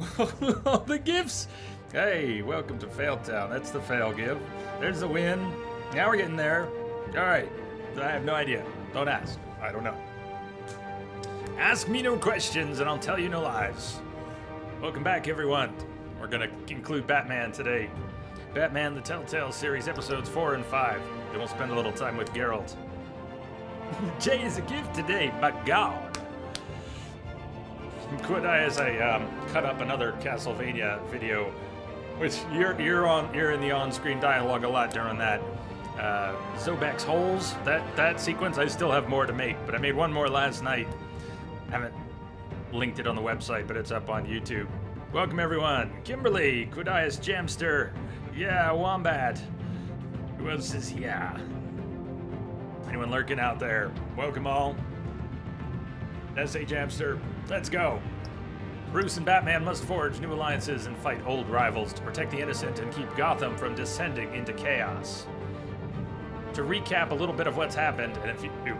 All the gifts. Hey, welcome to Fail Town. That's the fail give. There's the win. Now we're getting there. All right. I have no idea. Don't ask. I don't know. Ask me no questions and I'll tell you no lies. Welcome back, everyone. We're going to include Batman today. Batman the Telltale series, episodes 4 and 5. Then we'll spend a little time with Geralt. Jay is a gift today, by God. Could I, as I cut up another Castlevania video, which you're in the on-screen dialogue a lot during that. Zobek's holes, that sequence, I still have more to make, but I made one more last night. Haven't linked it on the website, but it's up on YouTube. Welcome everyone. Kimberly, Kudias Jamster, yeah, Wombat. Who else is here? Anyone lurking out there? Welcome all. S.A. Jamster, let's go. Bruce and Batman must forge new alliances and fight old rivals to protect the innocent and keep Gotham from descending into chaos. To recap a little bit of what's happened, and if you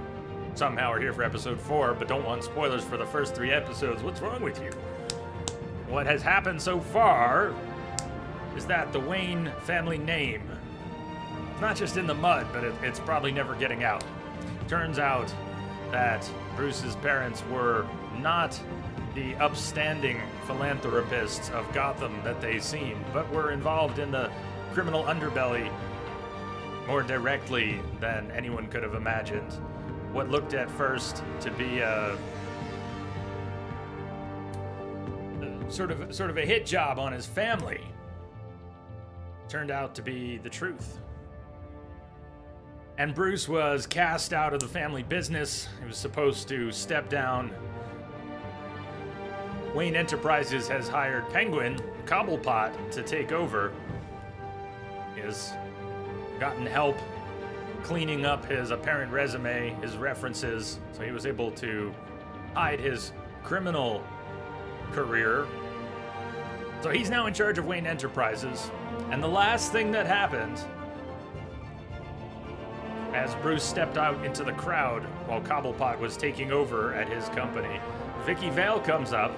somehow are here for episode 4 but don't want spoilers for the first 3 episodes, what's wrong with you? What has happened so far is that the Wayne family name, not just in the mud, but it's probably never getting out. Turns out that Bruce's parents were not the upstanding philanthropists of Gotham that they seemed, but were involved in the criminal underbelly more directly than anyone could have imagined. What looked at first to be a sort of a hit job on his family turned out to be the truth. And Bruce was cast out of the family business. He was supposed to step down. Wayne Enterprises has hired Penguin Cobblepot to take over. He has gotten help cleaning up his apparent resume, his references, so he was able to hide his criminal career. So he's now in charge of Wayne Enterprises. And the last thing that happened, as Bruce stepped out into the crowd while Cobblepot was taking over at his company, Vicky Vale comes up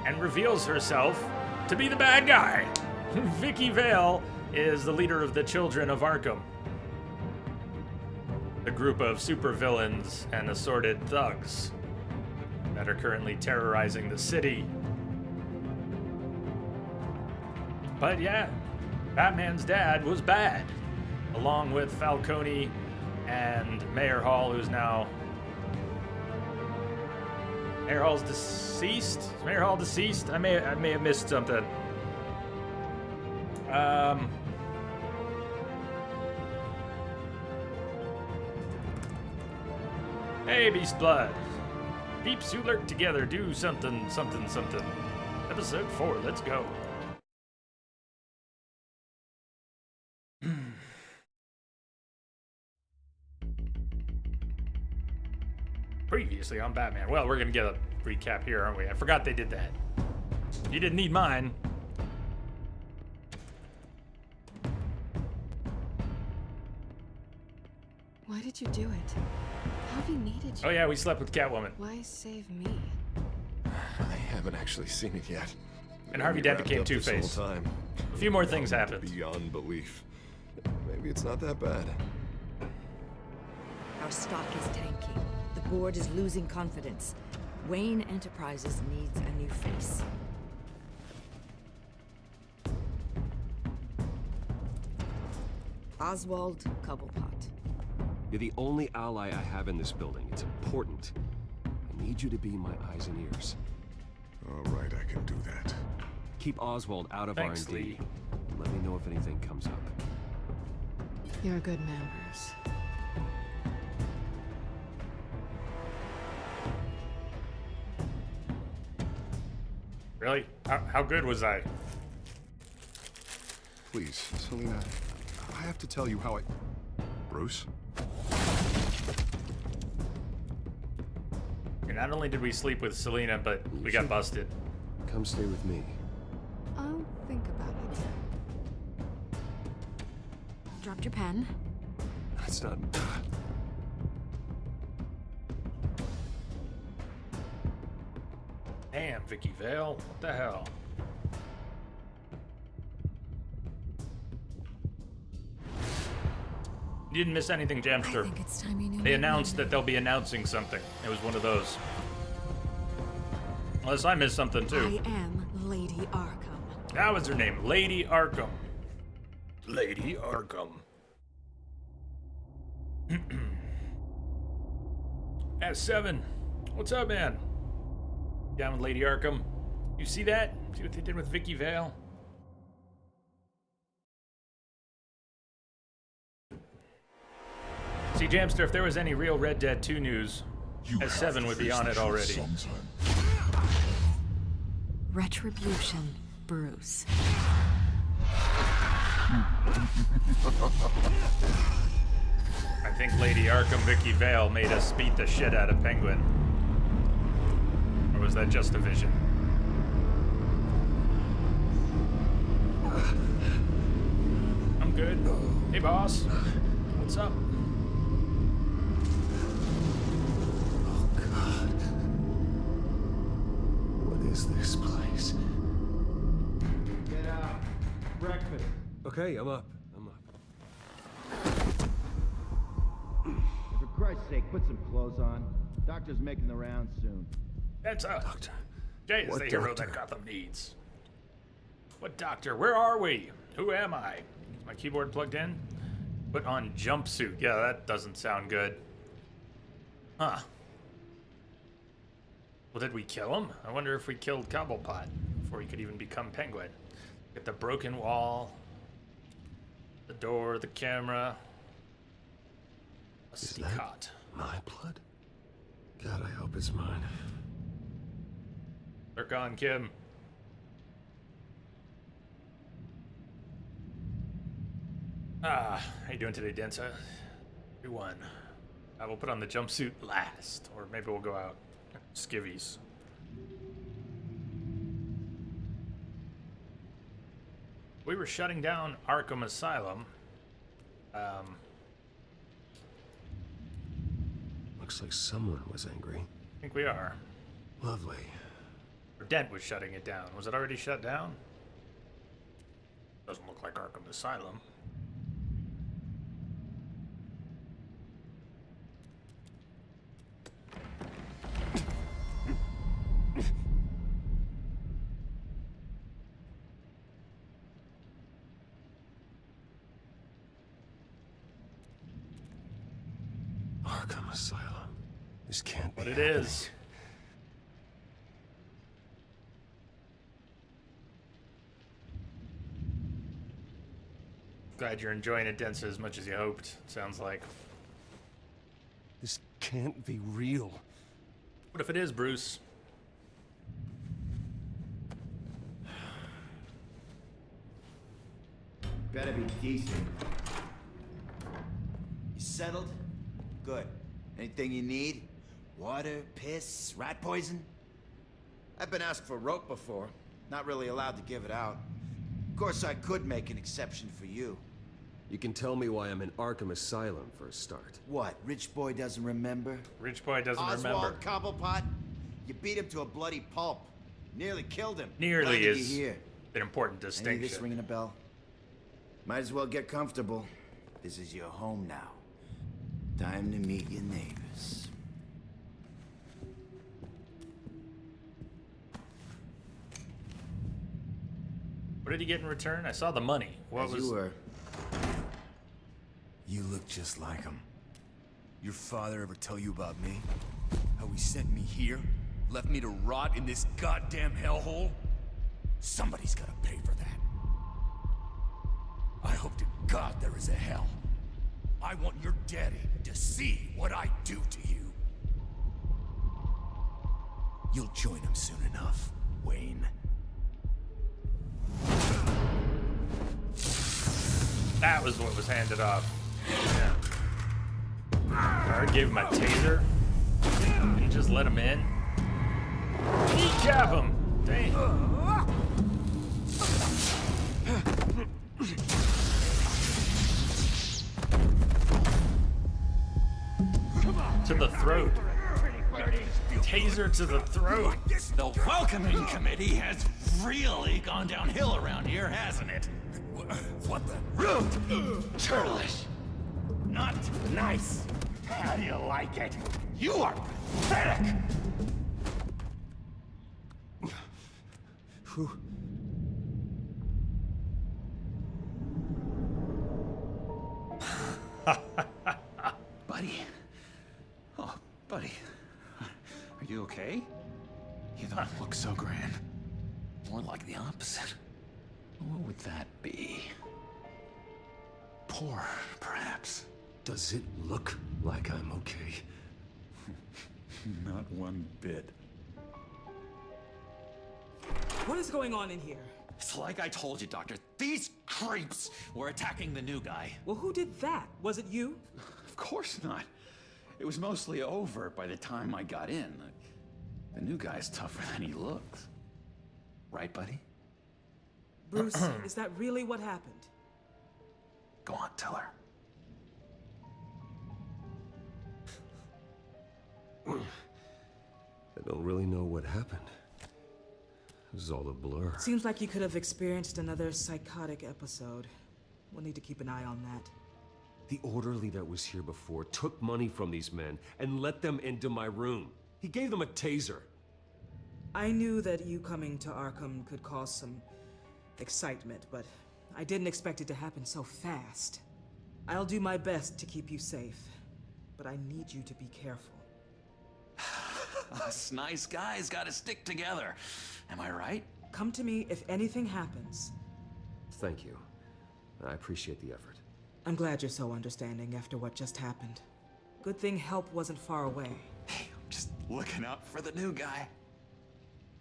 and reveals herself to be the bad guy. Vicky Vale is the leader of the Children of Arkham, a group of supervillains and assorted thugs that are currently terrorizing the city. But yeah, Batman's dad was bad, along with Falcone and Mayor Hall, who's now... Mayor Hall's deceased? Is Mayor Hall deceased? I may have missed something. Hey, Beast Blood. Peeps who lurk together do something, something, something. Episode 4, let's go. Previously on Batman. Well, we're gonna get a recap here, aren't we? I forgot they did that. You didn't need mine. Why did you do it? Harvey needed you. Oh yeah, we slept with Catwoman. Why save me? I haven't actually seen it yet. And Harvey Dent became Two-Face. A few more things happened. Beyond belief. Maybe it's not that bad. Our stock is tanking. The board is losing confidence. Wayne Enterprises needs a new face. Oswald Cobblepot. You're the only ally I have in this building. It's important. I need you to be my eyes and ears. All right, I can do that. Keep Oswald out of Thanks, R&D. Lee. Let me know if anything comes up. You're a good man, Bruce. Really? How good was I? Please, Selina, I have to tell you how I... Bruce? Not only did we sleep with Selina, but we got busted. Come stay with me. I'll think about it. Dropped your pen. That's not... Damn, Vicky Vale. What the hell? You didn't miss anything, I Jamster. think it's time you knew They my announced name. that they'll be announcing something. It was one of those. Unless I missed something too. I am Lady Arkham. That was her name, Lady Arkham. Lady Arkham. S7. What's up, man? Down with Lady Arkham. You see that? See what they did with Vicky Vale? See, Jamster, if there was any real Red Dead 2 news, S7 would be on it already. Retribution, Bruce. I think Lady Arkham Vicky Vale made us beat the shit out of Penguin. Or was that just a vision? I'm good. Hey, boss. What's up? Oh, God. What is this place? Get out. Breakfast. Okay, I'm up. For Christ's sake, put some clothes on. Doctor's making the rounds soon. That's a Doctor. Jay is What the hero doctor? that Gotham needs. What doctor? Where are we? Who am I? Is my keyboard plugged in? Put on jumpsuit. Yeah, that doesn't sound good. Huh. Well, did we kill him? I wonder if we killed Cobblepot before he could even become Penguin. Get the broken wall, the door, the camera, a Is stick that cot. my blood? God, I hope it's mine. They're gone, Kim. How you doing today, Densa? 2-1. We'll put on the jumpsuit last, or maybe we'll go out. Skivvies. We were shutting down Arkham Asylum. Looks like someone was angry. I think we are. Lovely. Or Dent was shutting it down. Was it already shut down? Doesn't look like Arkham Asylum. Arkham Asylum. This can't be But it happening. is. Glad you're enjoying it, Densa, as much as you hoped. Sounds like. This can't be real. What if it is, Bruce? Better be decent. You settled? Good. Anything you need? Water, piss, rat poison? I've been asked for rope before. Not really allowed to give it out. Of course, I could make an exception for you. You can tell me why I'm in Arkham Asylum for a start. What, rich boy doesn't remember? Rich boy doesn't Oswald remember. Cobblepot? You beat him to a bloody pulp. Nearly killed him. Nearly Glad is you're here. an important Any of this distinction. ringing a bell? Might as well get comfortable. This is your home now. Time to meet your neighbors. What did he get in return? I saw the money. What As was? you were. You look just like him. Your father ever tell you about me? How he sent me here? Left me to rot in this goddamn hellhole? Somebody's gotta pay for that. I hope to God there is a hell. I want your daddy to see what I do to you. You'll join him soon enough, Wayne. That was what was handed off. Yeah. Guard gave him a taser. Didn't just let him in. Kneecap him! Dang. To the throat. taser to the throat. The welcoming committee has really gone downhill around here, hasn't it? What the? Rude! Churlish! Not nice! How do you like it? You are pathetic! Who? Buddy. Oh, buddy. Are you okay? You don't look so grand. More like the opposite. What would that be? Poor, perhaps. Does it look like I'm okay? Not one bit. What is going on in here? It's like I told you, Doctor. These creeps were attacking the new guy. Well, who did that? Was it you? Of course not. It was mostly over by the time I got in. The new guy's tougher than he looks. Right, buddy? Bruce, is that really what happened? Go on, tell her. I don't really know what happened. This is all a blur. Seems like you could have experienced another psychotic episode. We'll need to keep an eye on that. The orderly that was here before took money from these men and let them into my room. He gave them a taser. I knew that you coming to Arkham could cause some excitement, but I didn't expect it to happen so fast. I'll do my best to keep you safe, but I need you to be careful. Us nice guys gotta stick together. Am I right? Come to me if anything happens. Thank you. I appreciate the effort. I'm glad you're so understanding after what just happened. Good thing help wasn't far away. Hey, I'm just looking out for the new guy.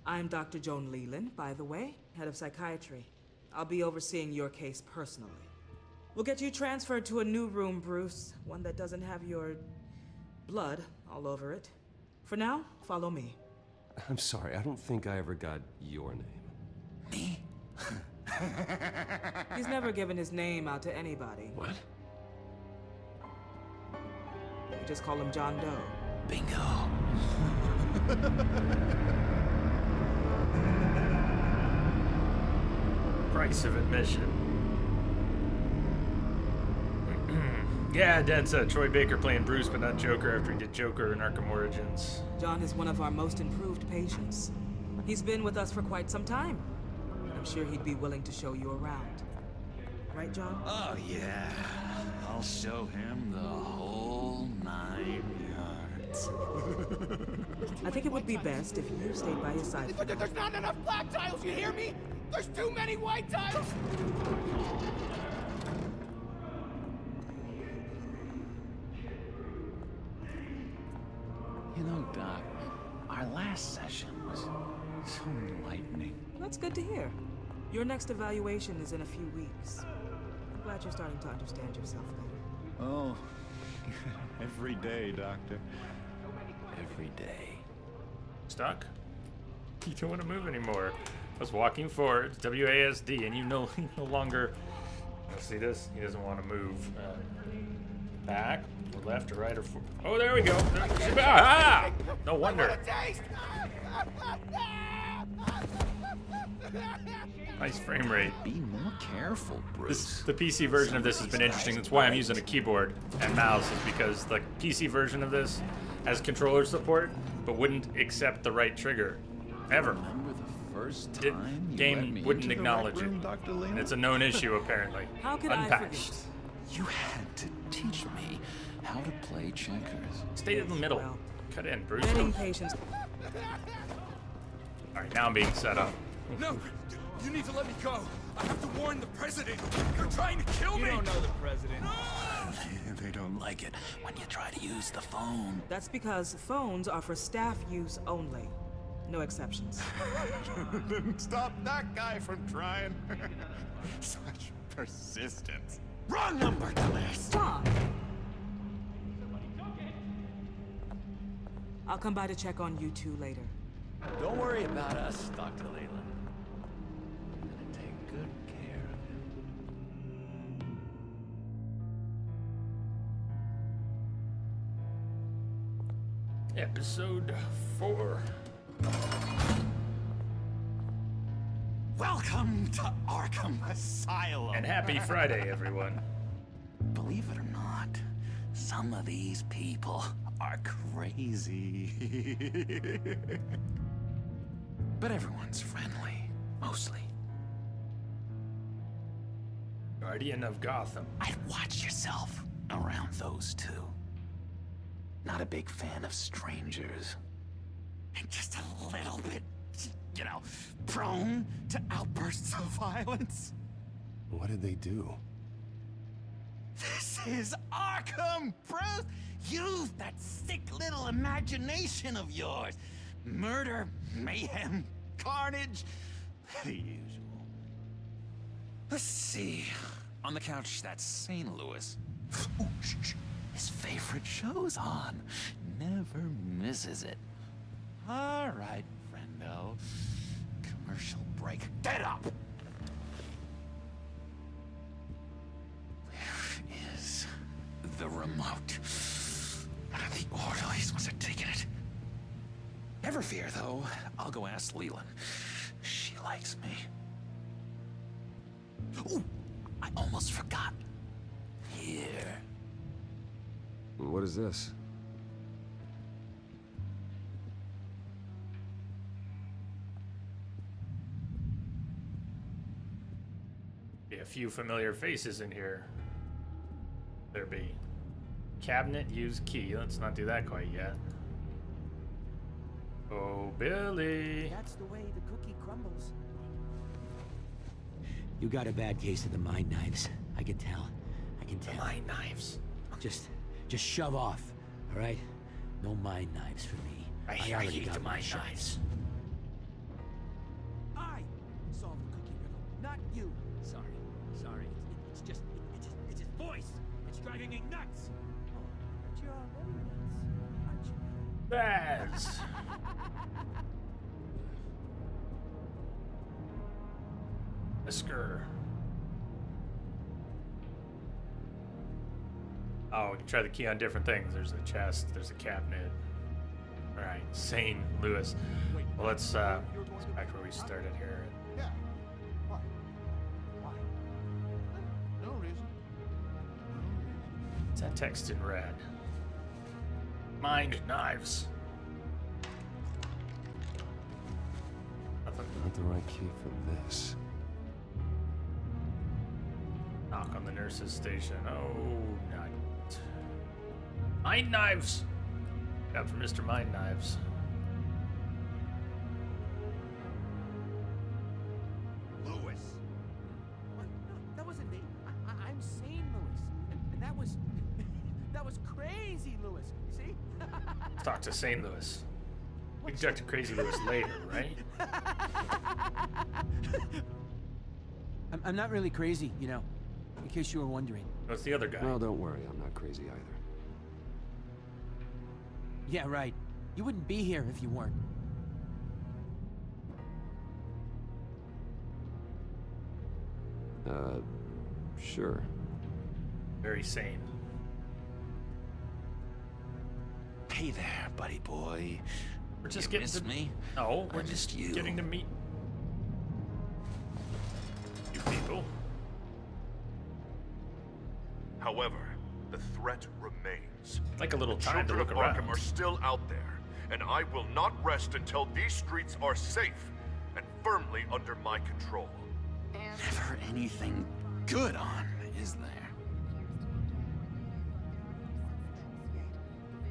I'm Dr. Joan Leland, by the way, head of psychiatry. I'll be overseeing your case personally. We'll get you transferred to a new room, Bruce. One that doesn't have your blood all over it. For now, follow me. I'm sorry, I don't think I ever got your name. Me? He's never given his name out to anybody. What? We just call him John Doe. Bingo. Price of admission. Yeah, Densa. Troy Baker playing Bruce, but not Joker after he did Joker in Arkham Origins. John is one of our most improved patients. He's been with us for quite some time. I'm sure he'd be willing to show you around. Right, John? Oh, yeah. I'll show him the whole 9 yards. I think it would be best if you stayed by his side. There's not enough black tiles, you hear me? There's too many white tiles! You know, Doc, our last session was so enlightening. That's good to hear. Your next evaluation is in a few weeks. I'm glad you're starting to understand yourself better. Oh, every day, Doctor. Every day. Stuck? You don't want to move anymore. I was walking forward, WASD, and you no longer. See this? He doesn't want to move. Back, or left, or right, or forward. Oh, there we go. Ah! No wonder. Nice frame rate. Be more careful, Bruce. The PC version of this has been interesting. That's why I'm using a keyboard and mouse, is because the PC version of this has controller support, but wouldn't accept the right trigger. Ever. Remember the first time you Game let me wouldn't into the acknowledge Red Room, it. Dr. Leland? And it's a known issue, apparently. How could I Unpatched. forget? You had to teach me how to play checkers. Stay in the middle. Well, Cut in, Bruce. Getting patients. Alright, now I'm being set up. No! You need to let me go! I have to warn the president! You're trying to kill me! You don't know the president. They don't like it when you try to use the phone. That's because phones are for staff use only. No exceptions. Didn't stop that guy from trying. Such persistence. Wrong number to this! Stop! I'll come by to check on you two later. Don't worry about us, Dr. Leland. I'm gonna take good care of him. Episode 4. Welcome to Arkham Asylum. And happy Friday, everyone. Believe it or not, some of these people are crazy. But everyone's friendly, mostly. Guardian of Gotham. I'd watch yourself around those two. Not a big fan of strangers. And just a little bit, you know, prone to outbursts of violence. What did they do? This is Arkham, Bruce! Use that sick little imagination of yours. Murder, mayhem, carnage, the usual. Let's see. On the couch, that's St. Louis. Ooh, shh. His favorite show's on. Never misses it. All right, friendo. Commercial break. Get up! Where is the remote? One of the orderlies must have taken it. Never fear, though. I'll go ask Leland. She likes me. Ooh, I almost forgot. Here. What is this? Be a few familiar faces in here. There be. Cabinet, use key. Let's not do that quite yet. Oh, Billy. That's the way the cookie crumbles. You got a bad case of the mind knives. I can tell. I can tell. Mind knives. Just shove off, all right? No mind knives for me. I already hate got the my mind shots. knives. I solved the cookie riddle, not you. Sorry. It's his voice. It's driving me nuts. Oh, but you're already nuts, aren't you? Baz. Esker. Oh, we can try the key on different things. There's a chest, there's a cabinet. Alright, St. Louis. Well, let's back where we started here. Yeah. Why? Why? No reason. It's that text in red. Mind knives. Nothing. Not the right key for this. Knock on the nurse's station. Oh, not. Mind knives! Got for Mr. Mind Knives. Lewis. What? No, that wasn't me. I'm St. Louis, and that was that was crazy, Lewis. See? Let's talk to St. Louis. We can talk to Crazy Louis later, right? I'm not really crazy, you know, in case you were wondering. What's the other guy? Well, don't worry, I'm not crazy either. Yeah, right. You wouldn't be here if you weren't. Sure. Very sane. Hey there, buddy boy. We're just You getting miss to me? No, we're I just missed you. getting to meet you people. However, the threat remains. Like a little The time to children look of around. Arkham are still out there, and I will not rest until these streets are safe and firmly under my control. Never anything good on, is there?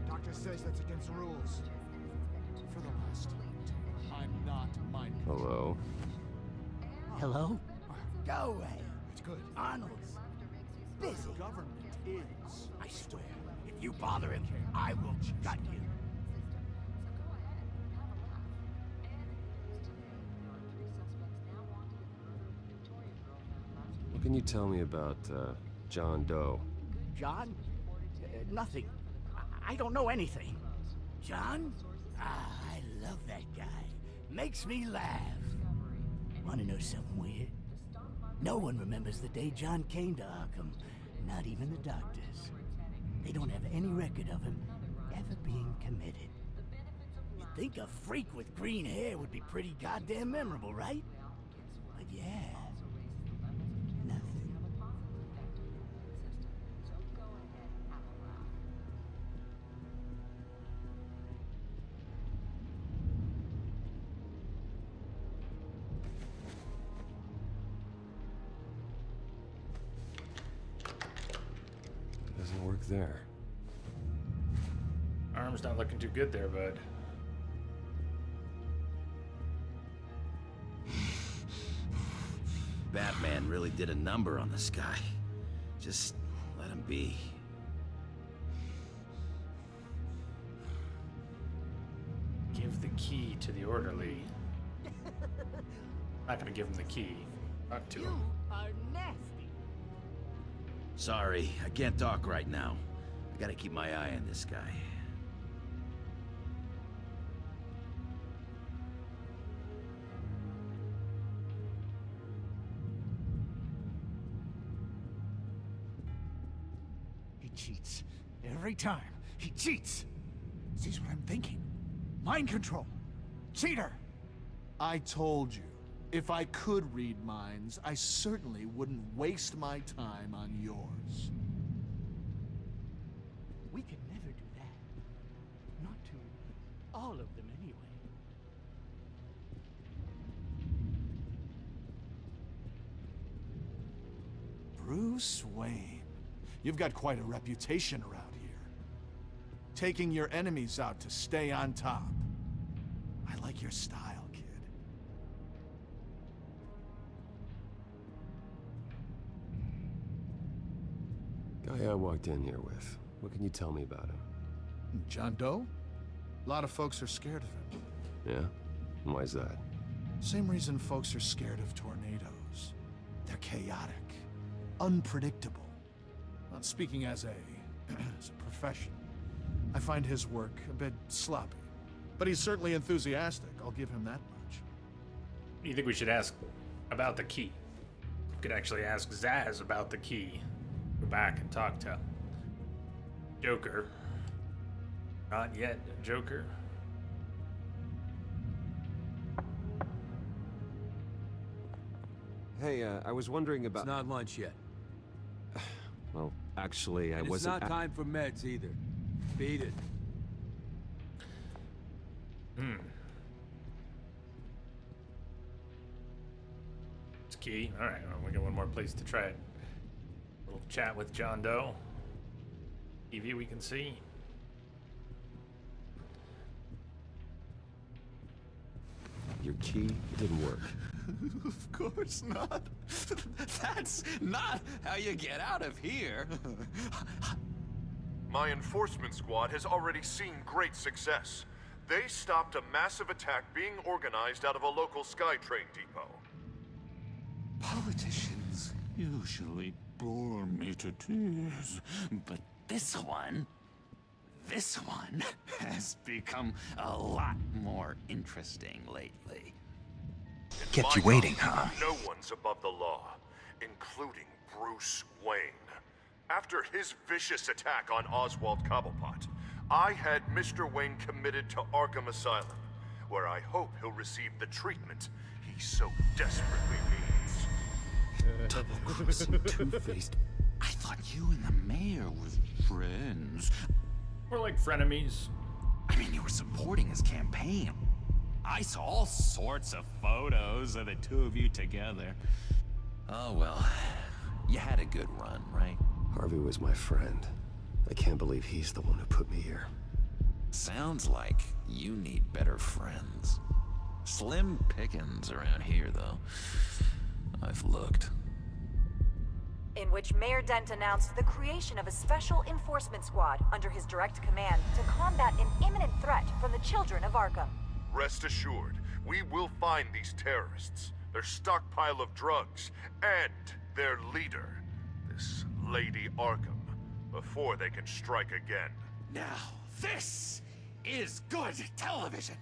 Doctor says that's against the rules. For the last time, I'm not mind Hello? Hello? Go away. It's good. Arnold's busy. The government is. I swear, if you bother him, I will gut you. What can you tell me about, John Doe? John? Nothing. I don't know anything. John? Ah, I love that guy. Makes me laugh. Want to know something weird? No one remembers the day John came to Arkham. Not even the doctors. They don't have any record of him ever being committed. Think a freak with green hair would be pretty goddamn memorable, right? But yeah, nothing. Doesn't work there. Arm's not looking too good there, bud. Batman really did a number on this guy. Just let him be. Give the key to the orderly. Not gonna give him the key. Talk to him. You are nasty. Sorry, I can't talk right now. I gotta keep my eye on this guy. He cheats. Every time. He cheats. Sees what I'm thinking. Mind control. Cheater! I told you, if I could read minds, I certainly wouldn't waste my time on yours. We could never do that. Not to all of them, anyway. Bruce Wayne. You've got quite a reputation around here. Taking your enemies out to stay on top. I like your style, kid. Guy I walked in here with. What can you tell me about him? John Doe? A lot of folks are scared of him. Yeah? And why's that? Same reason folks are scared of tornadoes. They're chaotic, unpredictable. Not speaking as as a profession, I find his work a bit sloppy. But he's certainly enthusiastic, I'll give him that much. You think we should ask about the key? We could actually ask Zsasz about the key. Go back and talk to Joker. Not yet, Joker. Hey, I was wondering about... It's not lunch yet. Well, actually, I And wasn't... it's not time for meds either. Beat it. It's key. All right, well, we got one more place to try it. A little chat with John Doe. TV we can see. Your key didn't work. Of course not. That's not how you get out of here. My enforcement squad has already seen great success. They stopped a massive attack being organized out of a local SkyTrain depot. Politicians usually bore me to tears, but this one has become a lot more interesting lately. Kept you waiting, huh? No one's above the law, including Bruce Wayne. After his vicious attack on Oswald Cobblepot, I had Mr. Wayne committed to Arkham Asylum, where I hope he'll receive the treatment he so desperately needs. Double-crossing, two-faced... I thought you and the mayor were friends. We're like frenemies. I mean, you were supporting his campaign. I saw all sorts of photos of the two of you together. Oh well, you had a good run, right? Harvey was my friend. I can't believe he's the one who put me here. Sounds like you need better friends. Slim pickings around here, though. I've looked. In which Mayor Dent announced the creation of a special enforcement squad under his direct command to combat an imminent threat from the children of Arkham. Rest assured, we will find these terrorists, their stockpile of drugs, and their leader, this Lady Arkham, before they can strike again. Now, this is good television.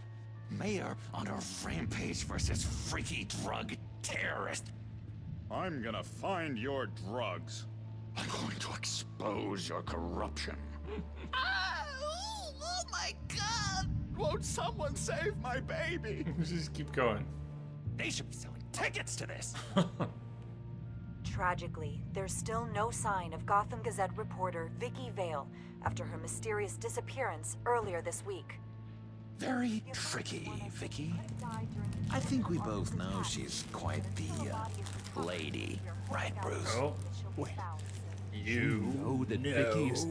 Mayor on a rampage versus freaky drug terrorist. I'm gonna find your drugs. I'm going to expose your corruption. Oh my god! Won't someone save my baby? Just keep going. They should be selling tickets to this. Tragically, there's still no sign of Gotham Gazette reporter Vicky Vale after her mysterious disappearance earlier this week. Very tricky, Vicky. I think we both know she's quite the lady, right, Bruce? Oh, wait. You know that Vicky is...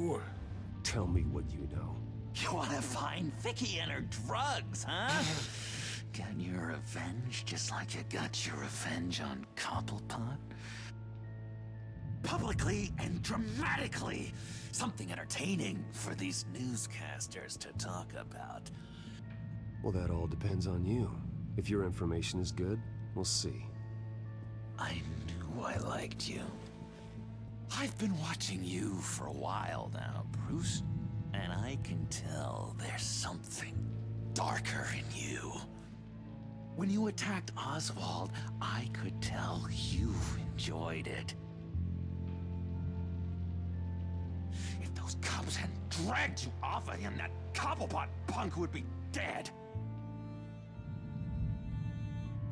Tell me what you know. You want to find Vicky and her drugs, huh? Get your revenge just like you got your revenge on Cobblepot? Publicly and dramatically. Something entertaining for these newscasters to talk about. Well, that all depends on you. If your information is good, we'll see. I knew I liked you. I've been watching you for a while now, Bruce, and I can tell there's something darker in you. When you attacked Oswald, I could tell you enjoyed it. If those cops hadn't dragged you off of him, that Cobblepot punk would be dead.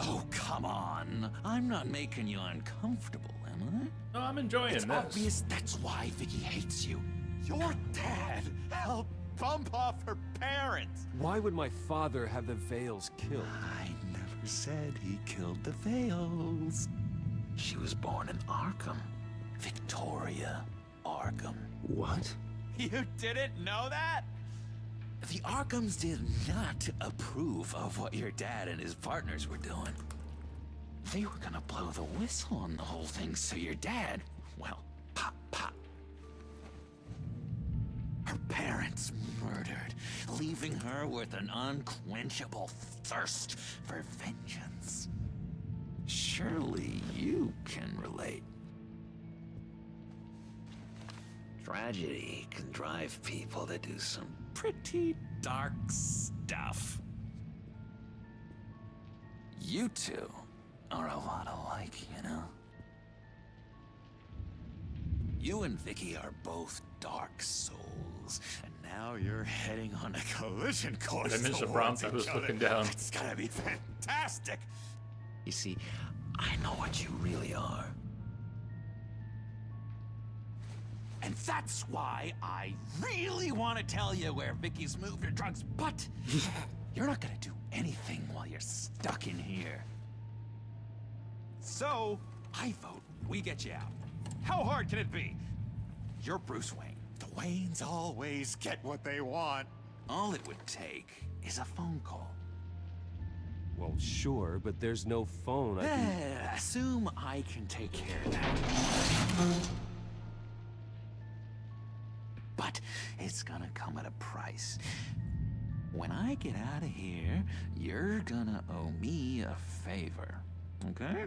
Oh, come on. I'm not making you uncomfortable, am I? No, I'm enjoying it's this. Obvious that's why Vicky hates you. Your dad helped bump off her parents. Why would my father have the Vales killed? I never said he killed the Vales. She was born in Arkham. Victoria Arkham. What? You didn't know that? The Arkhams did not approve of what your dad and his partners were doing. They were gonna blow the whistle on the whole thing, so your dad, well, pop, pop. Her parents murdered, leaving her with an unquenchable thirst for vengeance. Surely you can relate. Tragedy can drive people to do some pretty dark stuff. You two are a lot alike, you know? You and Vicky are both dark souls, and now you're heading on a collision course. I missed the towards prompt. I each was other. looking down. It's gonna be fantastic. You see, I know what you really are. And that's why I really want to tell you where Vicky's moved her drugs, but you're not gonna do anything while you're stuck in here. So, I vote we get you out. How hard can it be? You're Bruce Wayne. The Waynes always get what they want. All it would take is a phone call. Well, sure, but there's no phone. Assume I can take care of that. But it's gonna come at a price. When I get out of here, you're gonna owe me a favor, okay?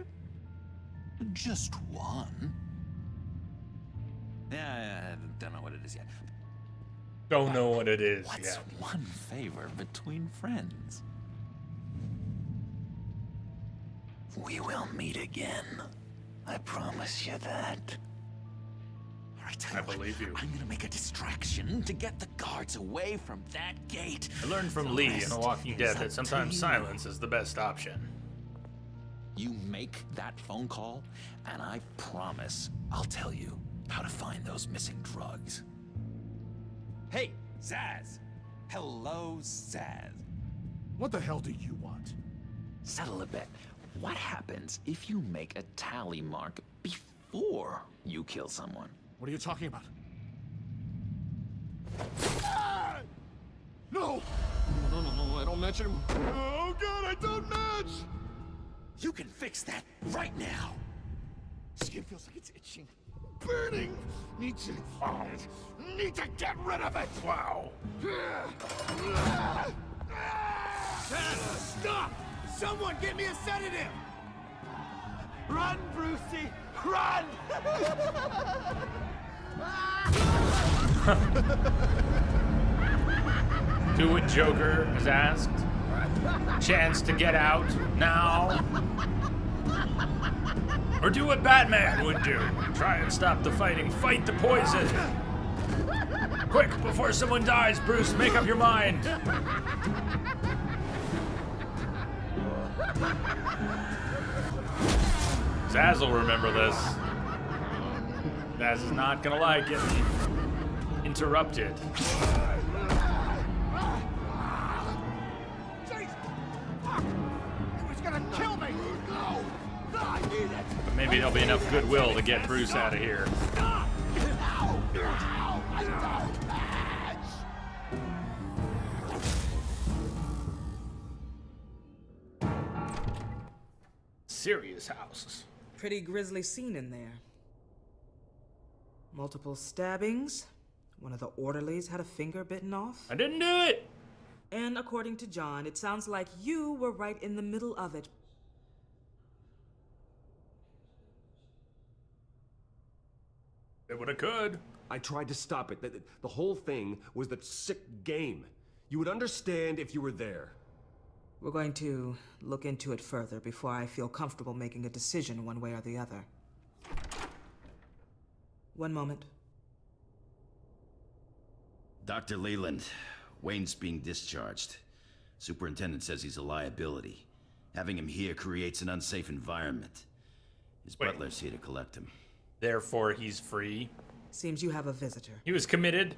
Just one. Yeah, I don't know what it is yet. Don't know what it is What's yet. one favor between friends? We will meet again. I promise you that. I believe you. I'm gonna make a distraction to get the guards away from that gate. I learned from The Lee in rest The Walking is Dead up that to sometimes you. silence is the best option. You make that phone call, and I promise I'll tell you how to find those missing drugs. Hey, Zaz! Hello, Zaz. What the hell do you want? Settle a bet. What happens if you make a tally mark before you kill someone? What are you talking about? Ah! No! No, I don't match him. Oh god, I don't match! You can fix that right now. Skin feels like it's itching. Burning! Need to get rid of it! Wow. Stop! Someone get me a sedative! Run, Brucey! Run! Do what Joker has asked. Chance to get out now. Or do what Batman would do. Try and stop the fighting. Fight the poison. Quick, before someone dies, Bruce, make up your mind. Zaz will remember this. Zaz is not gonna like getting interrupted. Kill me! No! No, I need it! But maybe there'll be enough goodwill to get Bruce out of here. No! I don't match! Serious house. Pretty grisly scene in there. Multiple stabbings. One of the orderlies had a finger bitten off. I didn't do it! And according to John, it sounds like you were right in the middle of it. It would have could. I tried to stop it. The whole thing was the sick game. You would understand if you were there. We're going to look into it further before I feel comfortable making a decision one way or the other. One moment. Dr. Leland, Wayne's being discharged. Superintendent says he's a liability. Having him here creates an unsafe environment. His butler's here to collect him. Therefore, he's free. Seems you have a visitor. He was committed,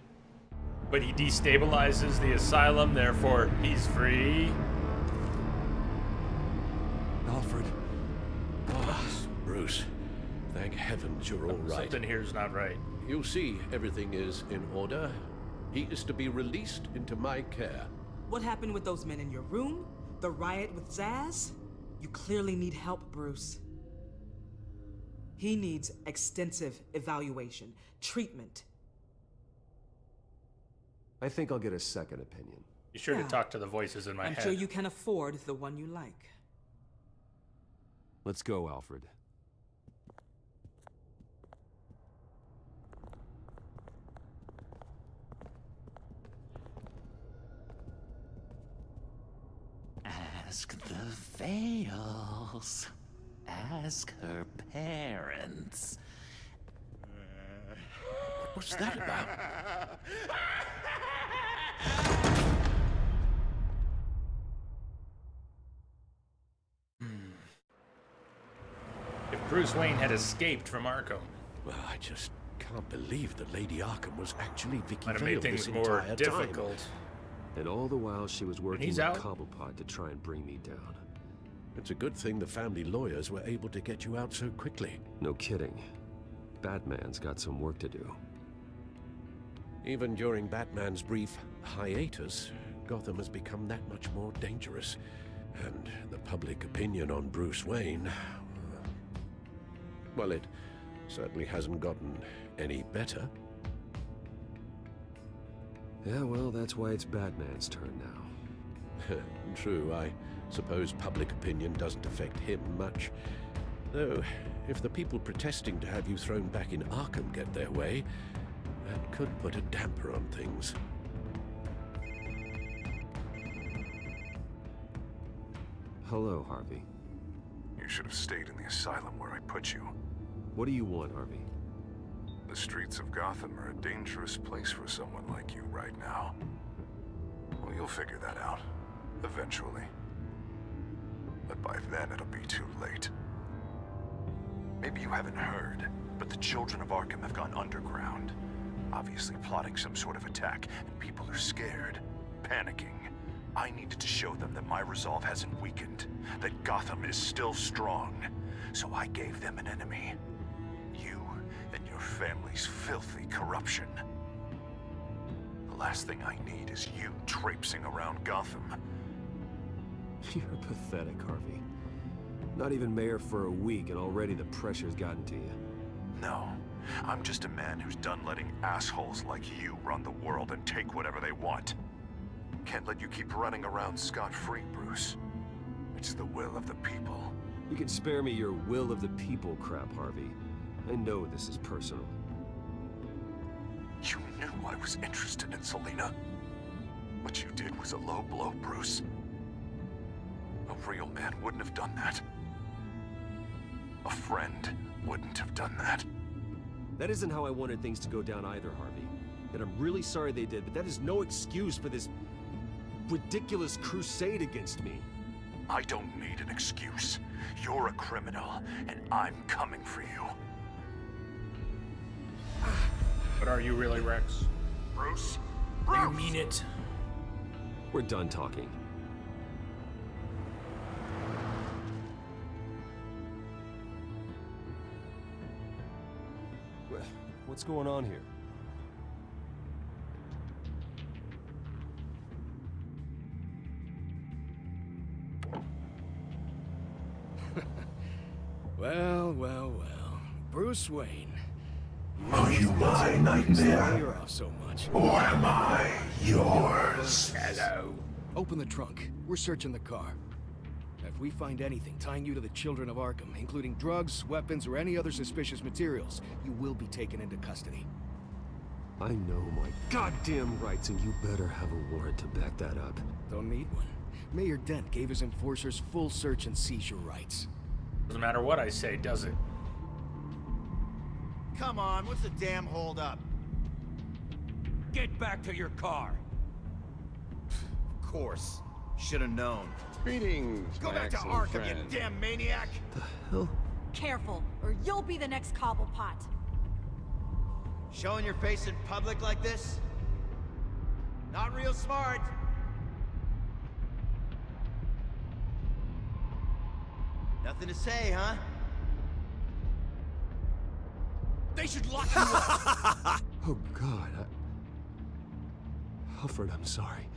but he destabilizes the asylum, therefore he's free. Alfred. Oh, Bruce. Thank heavens you're all right. Something here's not right. You see, everything is in order. He is to be released into my care. What happened with those men in your room? The riot with Zaz? You clearly need help, Bruce. He needs extensive evaluation, treatment. I think I'll get a second opinion. Be sure to talk to the voices in my head. I'm sure you can afford the one you like. Let's go, Alfred. Ask the Vales. Ask her parents. What's that about? If Bruce Wayne had escaped from Arkham, Well, I just can't believe that Lady Arkham was actually Vicky might have Vale made things this more entire difficult. time. And all the while she was working he's with out? Cobblepot to try and bring me down. It's a good thing the family lawyers were able to get you out so quickly. No kidding. Batman's got some work to do. Even during Batman's brief hiatus, Gotham has become that much more dangerous. And the public opinion on Bruce Wayne... well, it certainly hasn't gotten any better. Yeah, well, that's why it's Batman's turn now. True, I suppose public opinion doesn't affect him much. Though, if the people protesting to have you thrown back in Arkham get their way, that could put a damper on things. Hello, Harvey. You should have stayed in the asylum where I put you. What do you want, Harvey? The streets of Gotham are a dangerous place for someone like you right now. Well, you'll figure that out. Eventually. But by then, it'll be too late. Maybe you haven't heard, but the children of Arkham have gone underground. Obviously plotting some sort of attack, and people are scared, panicking. I needed to show them that my resolve hasn't weakened, that Gotham is still strong. So I gave them an enemy. You and your family's filthy corruption. The last thing I need is you traipsing around Gotham. You're pathetic, Harvey. Not even mayor for a week, and already the pressure's gotten to you. No, I'm just a man who's done letting assholes like you run the world and take whatever they want. Can't let you keep running around scot-free, Bruce. It's the will of the people. You can spare me your will of the people crap, Harvey. I know this is personal. You knew I was interested in Selina. What you did was a low blow, Bruce. A real man wouldn't have done that. A friend wouldn't have done that. That isn't how I wanted things to go down either, Harvey. And I'm really sorry they did, but that is no excuse for this ridiculous crusade against me. I don't need an excuse. You're a criminal, and I'm coming for you. But are you really, Rex? Bruce? You mean it? We're done talking. What's going on here? Well, well, well. Bruce Wayne. Are you my nightmare? You're off so much. Or am I yours? Hello. Open the trunk. We're searching the car. If we find anything tying you to the children of Arkham, including drugs, weapons, or any other suspicious materials, you will be taken into custody. I know my goddamn rights, and you better have a warrant to back that up. Don't need one. Mayor Dent gave his enforcers full search and seizure rights. Doesn't matter what I say, does it? Come on, what's the damn holdup? Get back to your car. Of course. Should have known. Greetings, Go back to excellent Arkham, friend. you damn maniac! Hell? Careful, or you'll be the next Cobblepot. Showing your face in public like this? Not real smart. Nothing to say, huh? They should lock you up! Oh, God. Alfred, I'm sorry.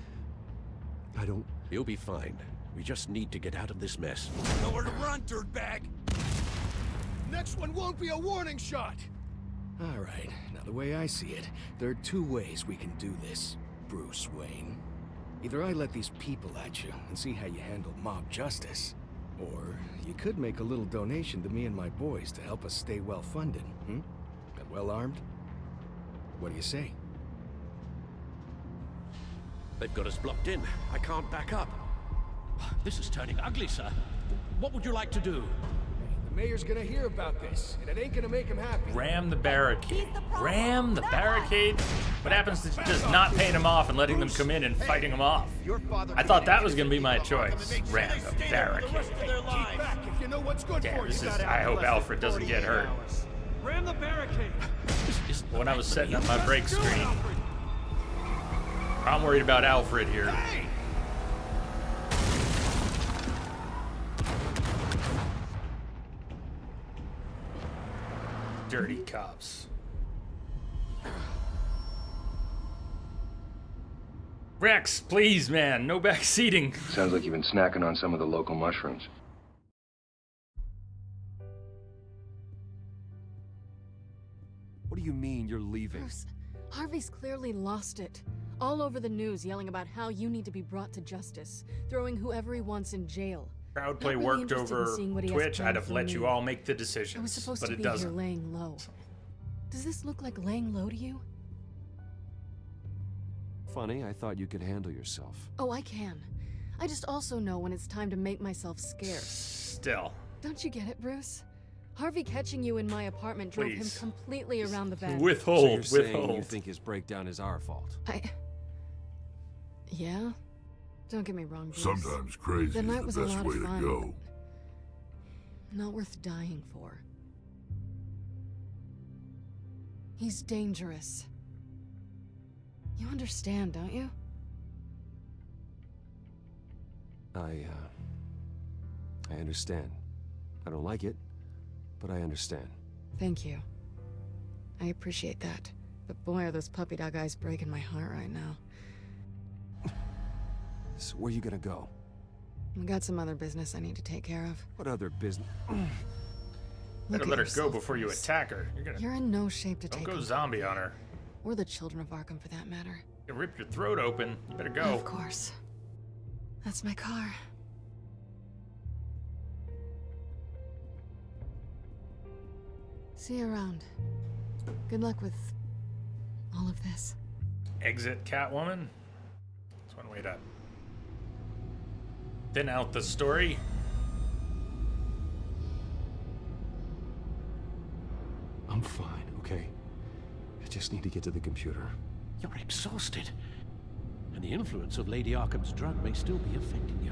I don't... You'll be fine. We just need to get out of this mess. Nowhere to run, dirtbag! Next one won't be a warning shot! All right, now the way I see it, there are two ways we can do this, Bruce Wayne. Either I let these people at you and see how you handle mob justice, or you could make a little donation to me and my boys to help us stay well-funded, And well-armed? What do you say? They've got us blocked in. I can't back up. This is turning ugly, sir. What would you like to do? The mayor's gonna hear about this, and it ain't gonna make him happy. Ram the barricade. Ram the barricade? What happens to just not paying them off and letting them come in and fighting them off? I thought that was gonna be my choice. Ram the barricade. Damn, this is... I hope Alfred doesn't get hurt. Ram the barricade! When I was setting up my break screen, I'm worried about Alfred here. Dirty cops. Rex, please, man, no back seating. Sounds like you've been snacking on some of the local mushrooms. What do you mean you're leaving? Bruce, Harvey's clearly lost it. All over the news yelling about how you need to be brought to justice, throwing whoever he wants in jail. Crowdplay Not really worked interested in over seeing what he has Twitch, planned I'd have for let me. you all make the I was decisions, supposed but to it be doesn't. here laying low. Does this look like laying low to you? Funny, I thought you could handle yourself. Oh, I can. I just also know when it's time to make myself scarce. Still. Don't you get it, Bruce? Harvey catching you in my apartment drove him Please. completely around the bend. So Withhold, you're saying withhold. you think his breakdown is our fault? Yeah? Don't get me wrong, Bruce. Sometimes crazy The night is was the a best lot way of to fun, go. but not worth dying for. He's dangerous. You understand, don't you? I understand. I don't like it, but I understand. Thank you. I appreciate that. But boy, are those puppy dog eyes breaking my heart right now. So where are you gonna go? I got some other business I need to take care of. What other business? Better Look at let her go yourself, before you Bruce. attack her. You're in no shape to Don't take go on zombie on her. Or the children of Arkham, for that matter. You rip your throat open. You better go. Of course. That's my car. See you around. Good luck with all of this. Exit Catwoman. That's one way to thin out the story. I'm fine, okay? I just need to get to the computer. You're exhausted. And the influence of Lady Arkham's drug may still be affecting you.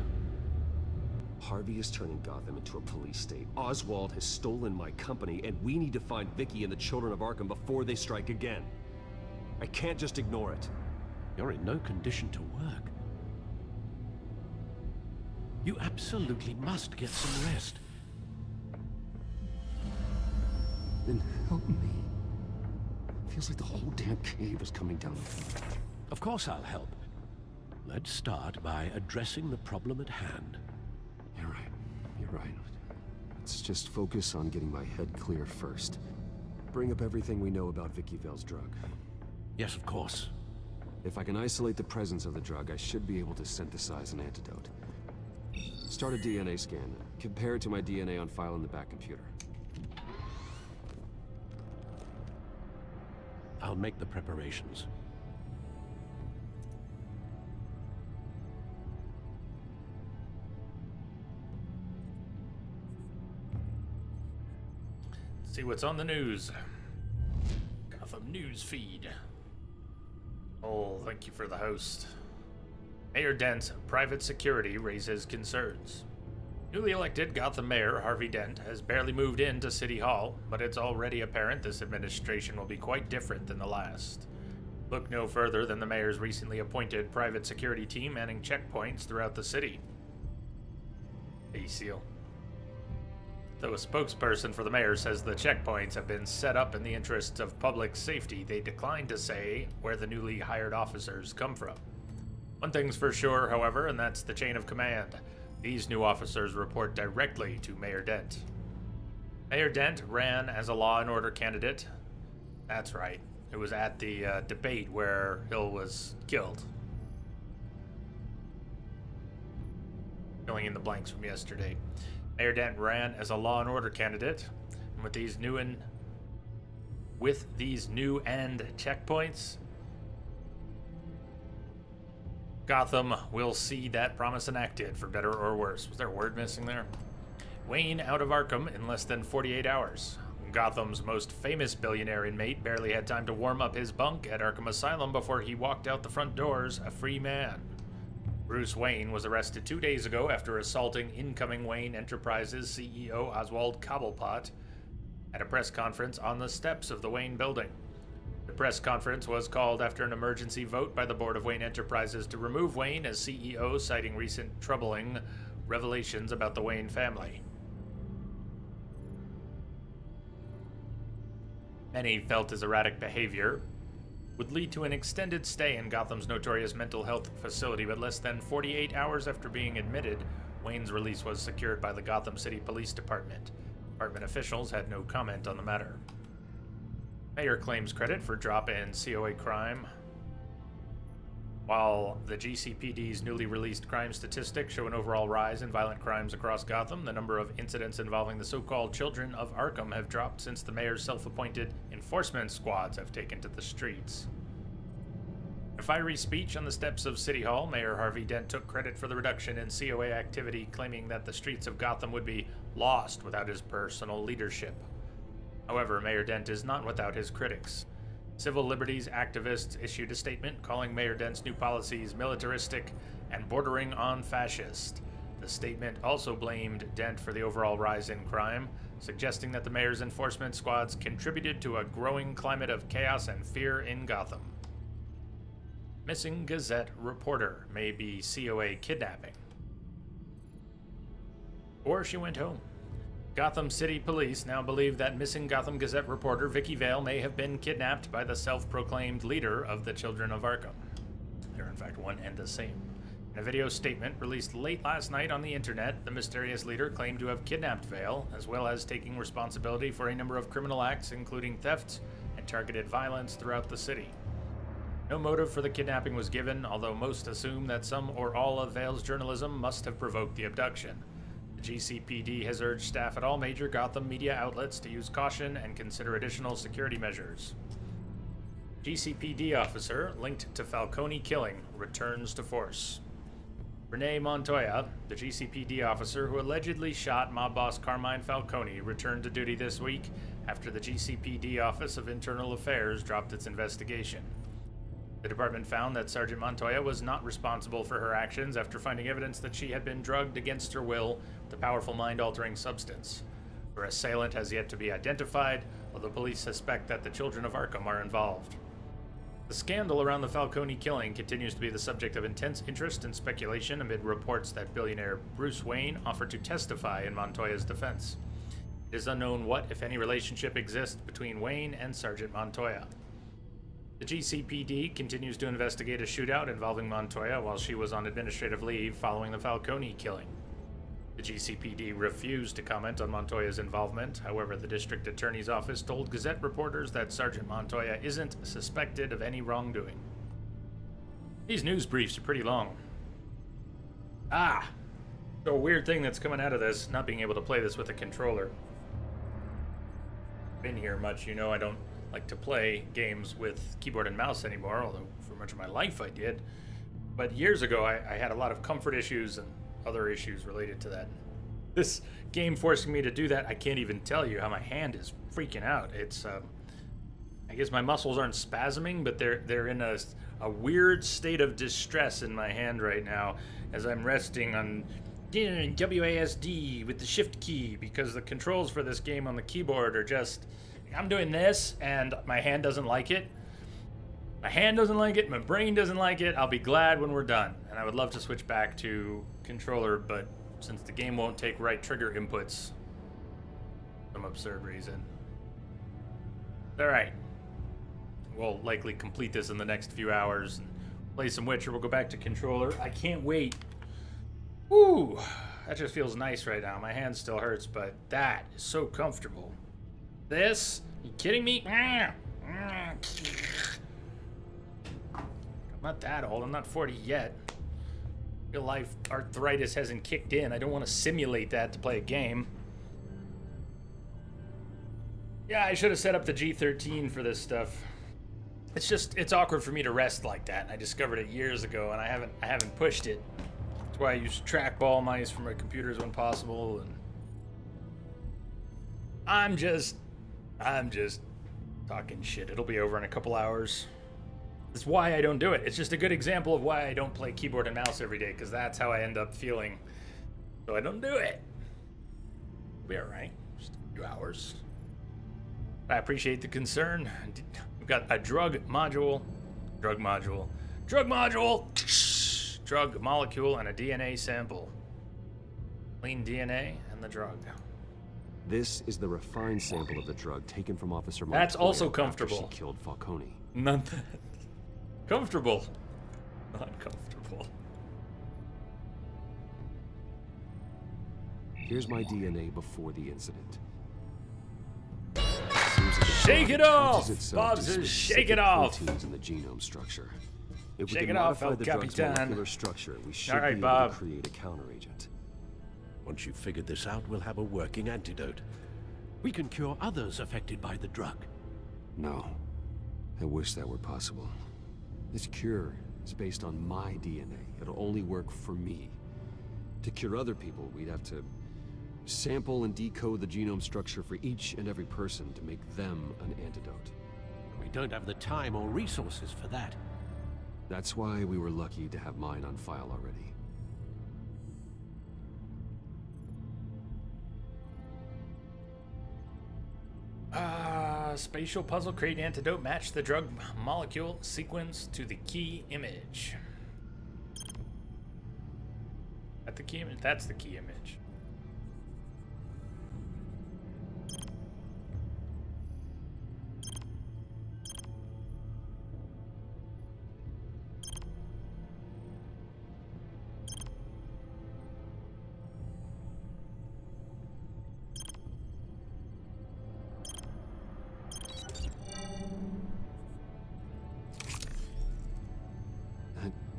Harvey is turning Gotham into a police state. Oswald has stolen my company, and we need to find Vicky and the children of Arkham before they strike again. I can't just ignore it. You're in no condition to work. You absolutely must get some rest. Then help me. Feels like the whole damn cave is coming down. Of course I'll help. Let's start by addressing the problem at hand. You're right. You're right. Let's just focus on getting my head clear first. Bring up everything we know about Vicky Vale's drug. Yes, of course. If I can isolate the presence of the drug, I should be able to synthesize an antidote. Start a DNA scan. Compare it to my DNA on file in the back computer. I'll make the preparations. See what's on the news. Gotham news feed. Oh, thank you for the host. Mayor Dent's private security raises concerns. Newly elected Gotham Mayor Harvey Dent has barely moved into City Hall, but it's already apparent this administration will be quite different than the last. Look no further than the mayor's recently appointed private security team manning checkpoints throughout the city. Hey, Seal. Though a spokesperson for the mayor says the checkpoints have been set up in the interests of public safety, they declined to say where the newly hired officers come from. One thing's for sure, however, and that's the chain of command. These new officers report directly to Mayor Dent. Mayor Dent ran as a law and order candidate. That's right. It was at the debate where Hill was killed. Filling in the blanks from yesterday. Mayor Dent ran as a law and order candidate, and with these new end checkpoints, Gotham will see that promise enacted, for better or worse. Was there a word missing there? Wayne out of Arkham in less than 48 hours. Gotham's most famous billionaire inmate barely had time to warm up his bunk at Arkham Asylum before he walked out the front doors a free man. Bruce Wayne was arrested 2 days ago after assaulting incoming Wayne Enterprises CEO Oswald Cobblepot at a press conference on the steps of the Wayne building. The press conference was called after an emergency vote by the board of Wayne Enterprises to remove Wayne as CEO, citing recent troubling revelations about the Wayne family. Many felt his erratic behavior would lead to an extended stay in Gotham's notorious mental health facility, but less than 48 hours after being admitted, Wayne's release was secured by the Gotham City Police Department. Department officials had no comment on the matter. Mayor claims credit for drop in COA crime. While the GCPD's newly released crime statistics show an overall rise in violent crimes across Gotham, the number of incidents involving the so-called children of Arkham have dropped since the mayor's self-appointed enforcement squads have taken to the streets. In a fiery speech on the steps of City Hall, Mayor Harvey Dent took credit for the reduction in COA activity, claiming that the streets of Gotham would be lost without his personal leadership. However, Mayor Dent is not without his critics. Civil liberties activists issued a statement calling Mayor Dent's new policies militaristic and bordering on fascist. The statement also blamed Dent for the overall rise in crime, suggesting that the mayor's enforcement squads contributed to a growing climate of chaos and fear in Gotham. Missing Gazette reporter may be COA kidnapping. Or she went home. Gotham City Police now believe that missing Gotham Gazette reporter Vicky Vale may have been kidnapped by the self-proclaimed leader of the Children of Arkham. They're in fact one and the same. In a video statement released late last night on the internet, the mysterious leader claimed to have kidnapped Vale, as well as taking responsibility for a number of criminal acts, including thefts and targeted violence throughout the city. No motive for the kidnapping was given, although most assume that some or all of Vale's journalism must have provoked the abduction. The GCPD has urged staff at all major Gotham media outlets to use caution and consider additional security measures. GCPD officer linked to Falcone killing returns to force. Renee Montoya, the GCPD officer who allegedly shot mob boss Carmine Falcone, returned to duty this week after the GCPD Office of Internal Affairs dropped its investigation. The department found that Sergeant Montoya was not responsible for her actions after finding evidence that she had been drugged against her will with a powerful mind-altering substance. Her assailant has yet to be identified, although police suspect that the children of Arkham are involved. The scandal around the Falcone killing continues to be the subject of intense interest and speculation amid reports that billionaire Bruce Wayne offered to testify in Montoya's defense. It is unknown what, if any, relationship exists between Wayne and Sergeant Montoya. The GCPD continues to investigate a shootout involving Montoya while she was on administrative leave following the Falcone killing. The GCPD refused to comment on Montoya's involvement. However, the district attorney's office told Gazette reporters that Sergeant Montoya isn't suspected of any wrongdoing. These news briefs are pretty long. So a weird thing that's coming out of this, not being able to play this with a controller. Been here much, you know, I don't like to play games with keyboard and mouse anymore, although for much of my life I did. But years ago, I had a lot of comfort issues and other issues related to that. This game forcing me to do that, I can't even tell you how my hand is freaking out. It's, I guess my muscles aren't spasming, but they're in a weird state of distress in my hand right now as I'm resting on WASD with the shift key, because the controls for this game on the keyboard are just, I'm doing this and my hand doesn't like it. My hand doesn't like it, my brain doesn't like it. I'll be glad when we're done. And I would love to switch back to controller, but since the game won't take right trigger inputs, for some absurd reason. Alright. We'll likely complete this in the next few hours and play some Witcher. We'll go back to controller. I can't wait. Woo! That just feels nice right now. My hand still hurts, but that is so comfortable. This? You kidding me? I'm not that old. I'm not 40 yet. Real life arthritis hasn't kicked in. I don't want to simulate that to play a game. Yeah, I should have set up the G13 for this stuff. It's awkward for me to rest like that, and I discovered it years ago, and I haven't pushed it. That's why I use trackball mice for my computers when possible, and I'm just talking shit. It'll be over in a couple hours. That's why I don't do it. It's just a good example of why I don't play keyboard and mouse every day, because that's how I end up feeling. So I don't do it. It'll be alright. Just a few hours. I appreciate the concern. We've got a drug molecule, drug molecule, and a DNA sample. Clean DNA and the drug. This is the refined sample of the drug taken from Officer Montoya. That's also comfortable. After she killed Falcone. None that. Comfortable. Not comfortable. Here's my DNA before the incident. Shake it off! Bob says shake it off! Proteins in the genome structure. If we Shake can it off, modify El the drug's Capitan. molecular structure, we should All right, be Bob. able to create a counteragent. Once you've figured this out, we'll have a working antidote. We can cure others affected by the drug. No. I wish that were possible. This cure is based on my DNA. It'll only work for me. To cure other people, we'd have to sample and decode the genome structure for each and every person to make them an antidote. We don't have the time or resources for that. That's why we were lucky to have mine on file already. Spatial puzzle, create antidote, match the drug molecule sequence to the key image. At the key image? That's the key image.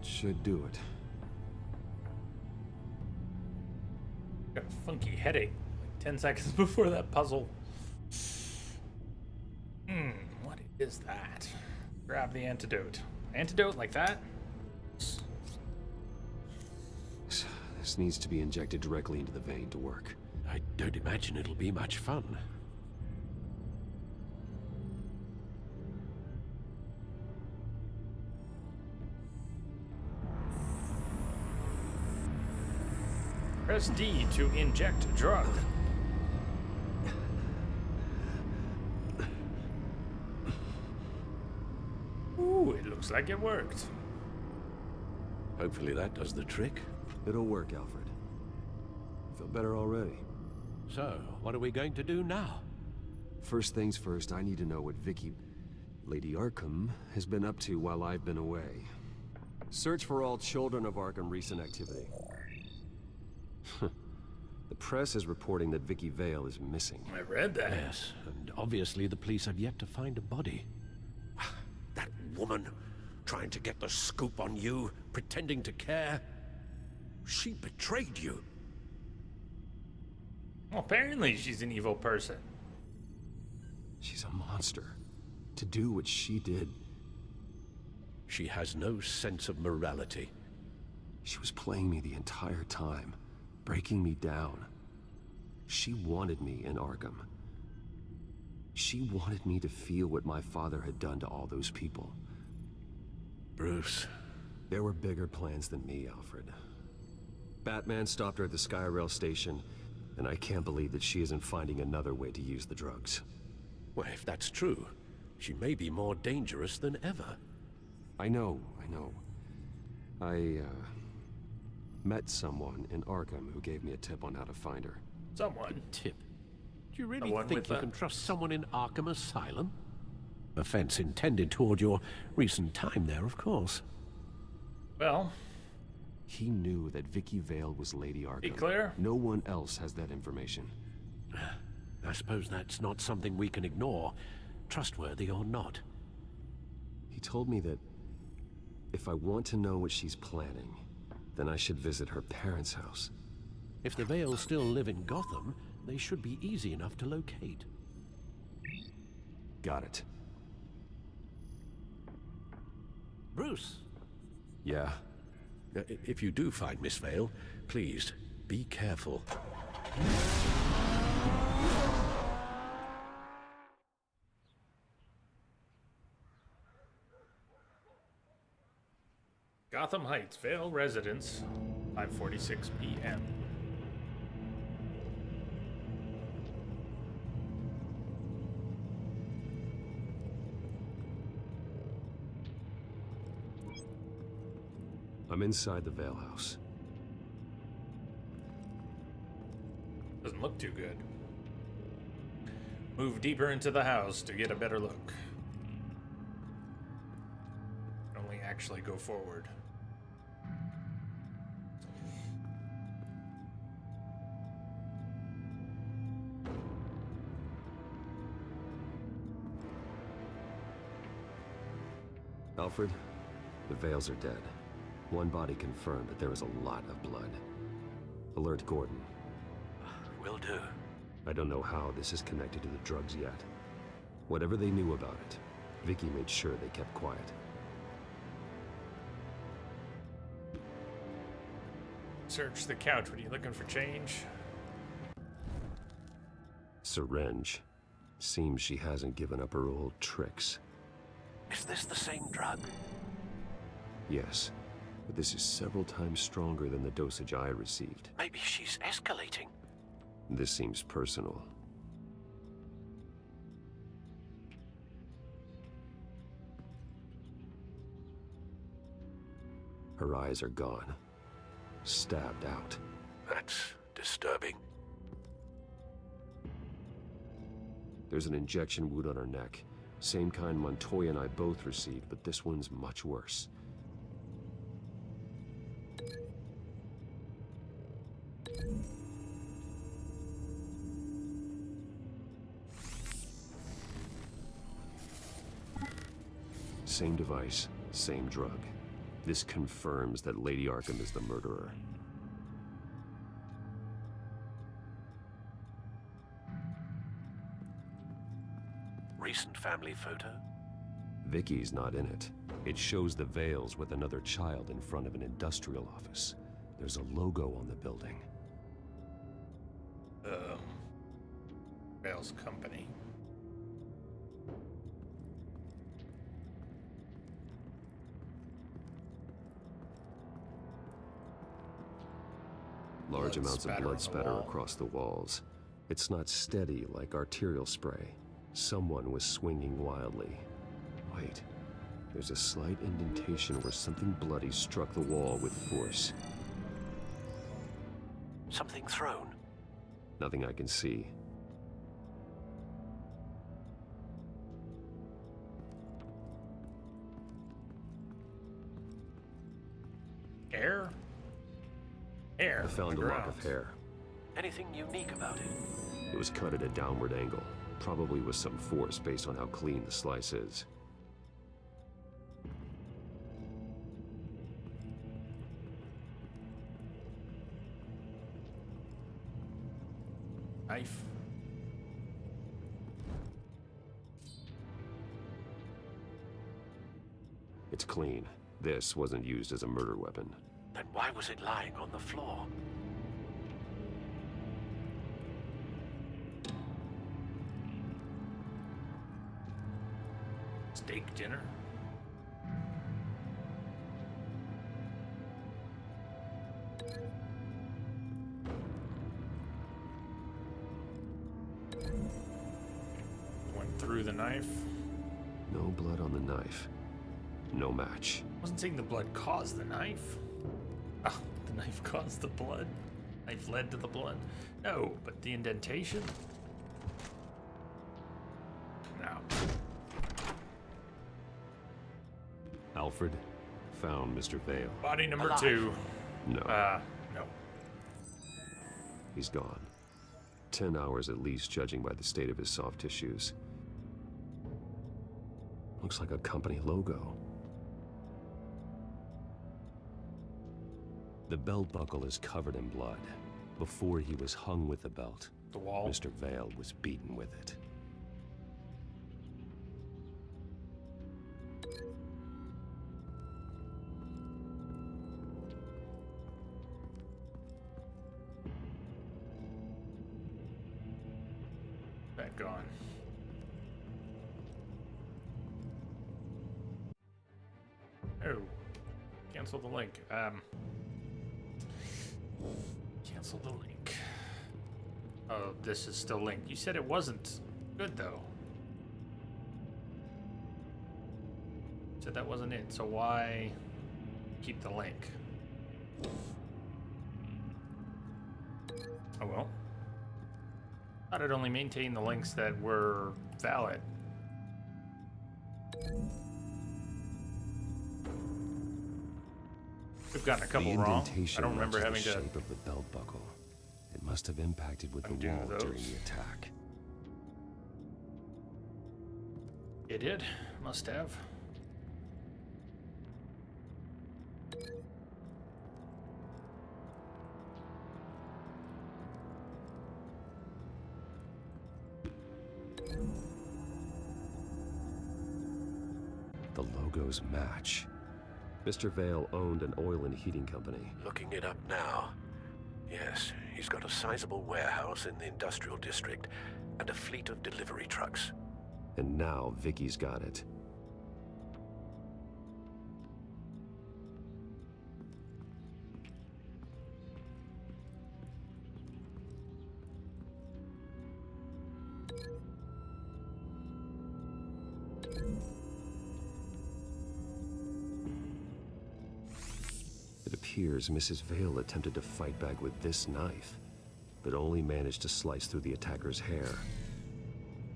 Should do it. Got a funky headache like 10 seconds before that puzzle. What is that? Grab the antidote. Antidote like that? This needs to be injected directly into the vein to work. I don't imagine it'll be much fun. Press D to inject drug. Ooh, it looks like it worked. Hopefully that does the trick. It'll work, Alfred. I feel better already. So, what are we going to do now? First things first, I need to know what Lady Arkham, has been up to while I've been away. Search for all children of Arkham recent activity. The press is reporting that Vicky Vale is missing. I read that. Yes, and obviously the police have yet to find a body. That woman, trying to get the scoop on you, pretending to care. She betrayed you. Well, apparently she's an evil person. She's a monster. To do what she did. She has no sense of morality. She was playing me the entire time, breaking me down. She wanted me in Arkham. She wanted me to feel what my father had done to all those people. Bruce. There were bigger plans than me, Alfred. Batman stopped her at the Skyrail station, and I can't believe that she isn't finding another way to use the drugs. Well, if that's true, she may be more dangerous than ever. I know. I met someone in Arkham who gave me a tip on how to find her. Someone? A tip? Do you really Someone think you can trust someone in Arkham Asylum? Offense intended toward your recent time there, of course. Well... He knew that Vicky Vale was Lady Arkham. Be clear? No one else has that information. I suppose that's not something we can ignore, trustworthy or not. He told me that if I want to know what she's planning, then I should visit her parents' house. If the Vales still live in Gotham, they should be easy enough to locate. Got it. Bruce? Yeah? If you do find Miss Vale, please, be careful. Gotham Heights, Vale Residence, 5:46 p.m. I'm inside the Vale house. Doesn't look too good. Move deeper into the house to get a better look. Only actually go forward. Alfred, the Vales are dead. One body confirmed, but there was a lot of blood. Alert Gordon. Will do. I don't know how this is connected to the drugs yet. Whatever they knew about it, Vicky made sure they kept quiet. Search the couch. What are you looking for? Change? Syringe. Seems she hasn't given up her old tricks. Is this the same drug? Yes, but this is several times stronger than the dosage I received. Maybe she's escalating. This seems personal. Her eyes are gone. Stabbed out. That's disturbing. There's an injection wound on her neck. Same kind Montoya and I both received, but this one's much worse. Same device, same drug. This confirms that Lady Arkham is the murderer. Recent family photo? Vicky's not in it. It shows the Vales with another child in front of an industrial office. There's a logo on the building. Vale's company. Large Large amounts of blood spatter spatter across the walls. It's not steady like arterial spray. Someone was swinging wildly. Wait, there's a slight indentation where something bloody struck the wall with force. Something thrown. Nothing I can see. Hair? Hair. I found a lock of hair. Anything unique about it? It was cut at a downward angle, probably with some force based on how clean the slice is. Knife. It's clean. This wasn't used as a murder weapon. Then why was it lying on the floor? Steak dinner. Went through the knife. No blood on the knife. No match. Wasn't saying the blood caused the knife. Oh, the knife caused the blood. Knife led to the blood. No, but the indentation? No. Alfred found Mr. Vale. Body number Alive. 2. No. No. He's gone. 10 hours at least, judging by the state of his soft tissues. Looks like a company logo. The belt buckle is covered in blood. Before he was hung with the belt, the wall. Mr. Vale was beaten with it. That gone. Oh. Cancel the link. Cancel the link. Oh, this is still linked. You said it wasn't good, though. You said that wasn't it, so why keep the link? Oh well. Thought I'd only maintain the links that were valid. We've gotten a couple wrong. I don't remember having the to. shape of the belt buckle. It must have impacted with the undo wall those. during the attack. It did. Must have. The logos match. Mr. Vale owned an oil and heating company. Looking it up now. Yes, he's got a sizable warehouse in the industrial district and a fleet of delivery trucks. And now Vicky's got it. It appears Mrs. Vale attempted to fight back with this knife, but only managed to slice through the attacker's hair.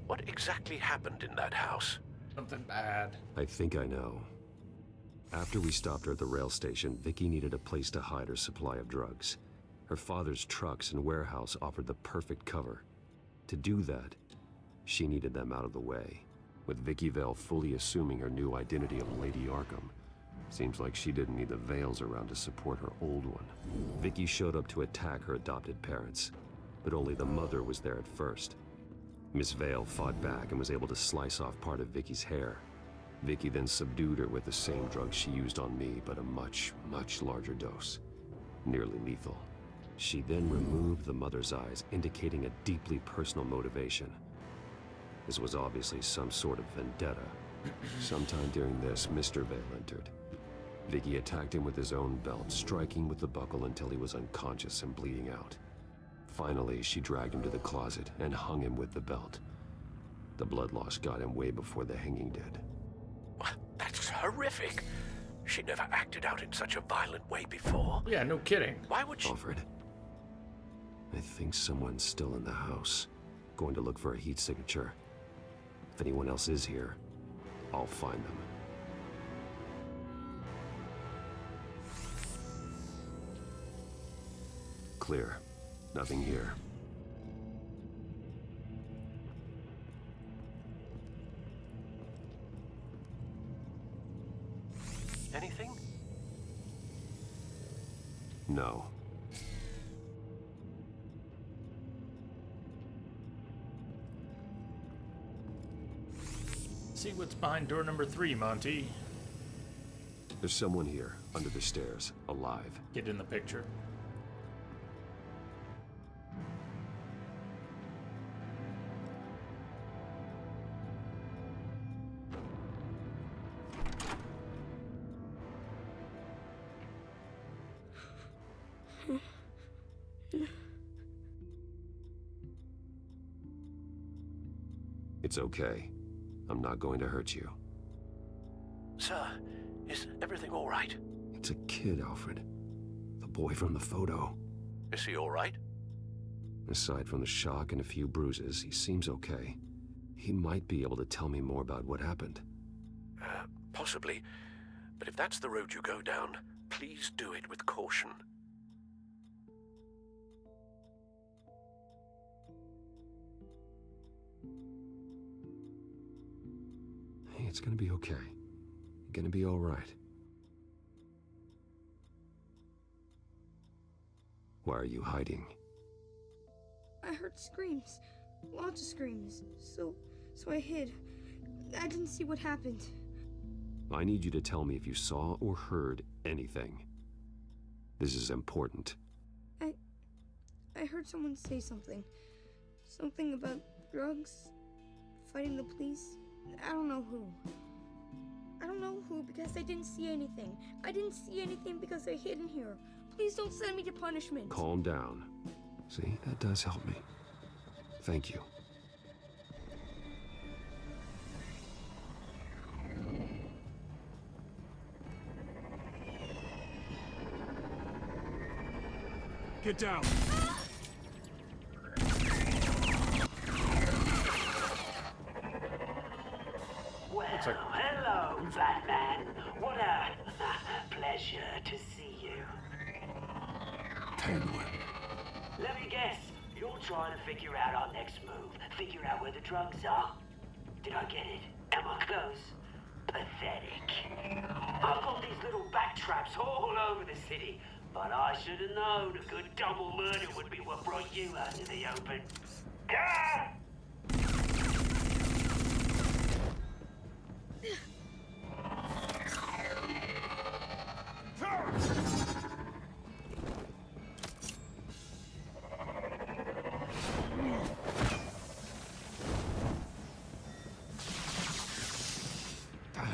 What exactly happened in that house? Something bad. I think I know. After we stopped her at the rail station, Vicky needed a place to hide her supply of drugs. Her father's trucks and warehouse offered the perfect cover. To do that, she needed them out of the way. With Vicky Vale fully assuming her new identity of Lady Arkham, seems like she didn't need the Vales around to support her old one. Vicky showed up to attack her adopted parents, but only the mother was there at first. Miss Vale fought back and was able to slice off part of Vicky's hair. Vicky then subdued her with the same drug she used on me, but a much, much larger dose. Nearly lethal. She then removed the mother's eyes, indicating a deeply personal motivation. This was obviously some sort of vendetta. Sometime during this, Mr. Vale entered. Vicky attacked him with his own belt, striking with the buckle until he was unconscious and bleeding out. Finally, she dragged him to the closet and hung him with the belt. The blood loss got him way before the hanging did. That's horrific. She never acted out in such a violent way before. Yeah, no kidding. Why would she? Alfred, I think someone's still in the house. Going to look for a heat signature. If anyone else is here, I'll find them. Clear. Nothing here. Anything? No. See what's behind door number 3, Monty. There's someone here, under the stairs, alive. Get in the picture. It's okay. I'm not going to hurt you. Sir, is everything all right? It's a kid, Alfred. The boy from the photo. Is he all right? Aside from the shock and a few bruises, he seems okay. He might be able to tell me more about what happened. Possibly. But if that's the road you go down, please do it with caution. Hey, it's gonna be okay. You're gonna be all right. Why are you hiding? I heard screams. Lots of screams. So I hid. I didn't see what happened. I need you to tell me if you saw or heard anything. This is important. I heard someone say something. Something about drugs, fighting the police. I don't know who. I don't know who because I didn't see anything. I didn't see anything because I hid in here. Please don't send me to punishment. Calm down. See, that does help me. Thank you. Get down. Well, hello, Batman. What a pleasure to see you. Penguin. Let me guess. You're trying to figure out our next move. Figure out where the drugs are. Did I get it? Am I close? Pathetic. I've got these little back traps all over the city, but I should have known a good double murder would be what brought you out to the open. Ah!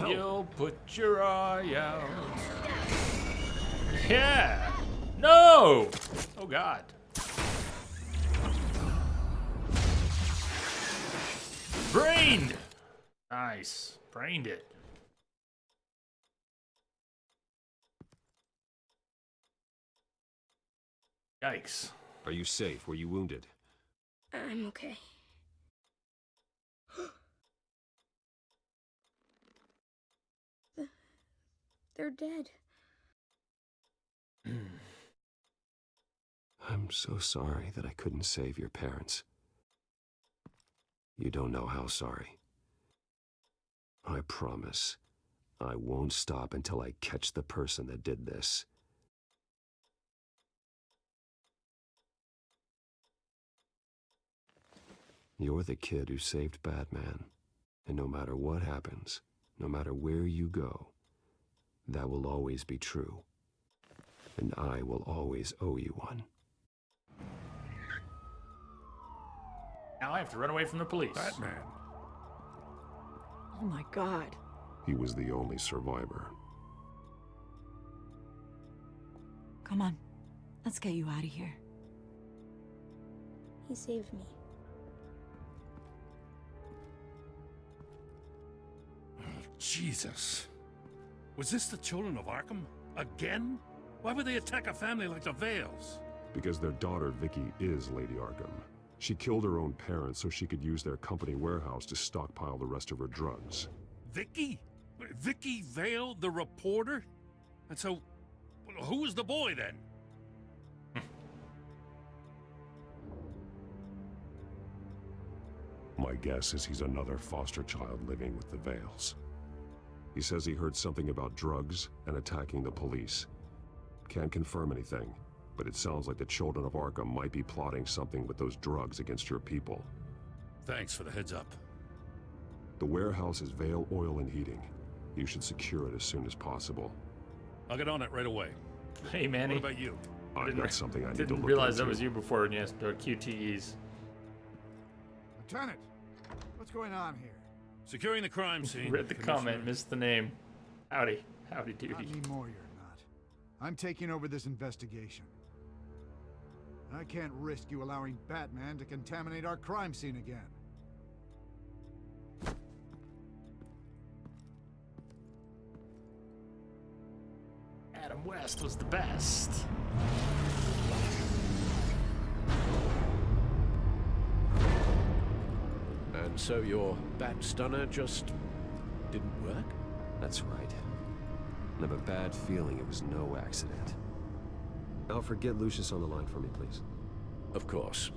You'll put your eye out. Yeah! No! Oh god. Brained! Nice. Brained it. Yikes. Are you safe? Were you wounded? I'm okay. They're dead. I'm so sorry that I couldn't save your parents. You don't know how sorry. I promise, I won't stop until I catch the person that did this. You're the kid who saved Batman, and no matter what happens, no matter where you go, that will always be true, and I will always owe you one. Now I have to run away from the police. Batman. Oh my god. He was the only survivor. Come on. Let's get you out of here. He saved me. Oh, Jesus. Was this the children of Arkham? Again? Why would they attack a family like the Vales? Because their daughter, Vicky, is Lady Arkham. She killed her own parents so she could use their company warehouse to stockpile the rest of her drugs. Vicky? Vicky Vale, the reporter? And so, who was the boy then? My guess is he's another foster child living with the Vales. He says he heard something about drugs and attacking the police. Can't confirm anything, but it sounds like the children of Arkham might be plotting something with those drugs against your people. Thanks for the heads up. The warehouse is Vale Oil and Heating. You should secure it as soon as possible. I'll get on it right away. Hey, Manny. What about you? I've got something I need to look Didn't realize into. that was you before when you asked about QTEs. Lieutenant, what's going on here? Securing the crime scene. Read the comment, missed the name. Howdy. Howdy doody. Not anymore, you're not. I'm taking over this investigation. I can't risk you allowing Batman to contaminate our crime scene again. Adam West was the best. And so your bat stunner just didn't work? That's right. I have a bad feeling it was no accident. Alfred, get Lucius on the line for me, please. Of course.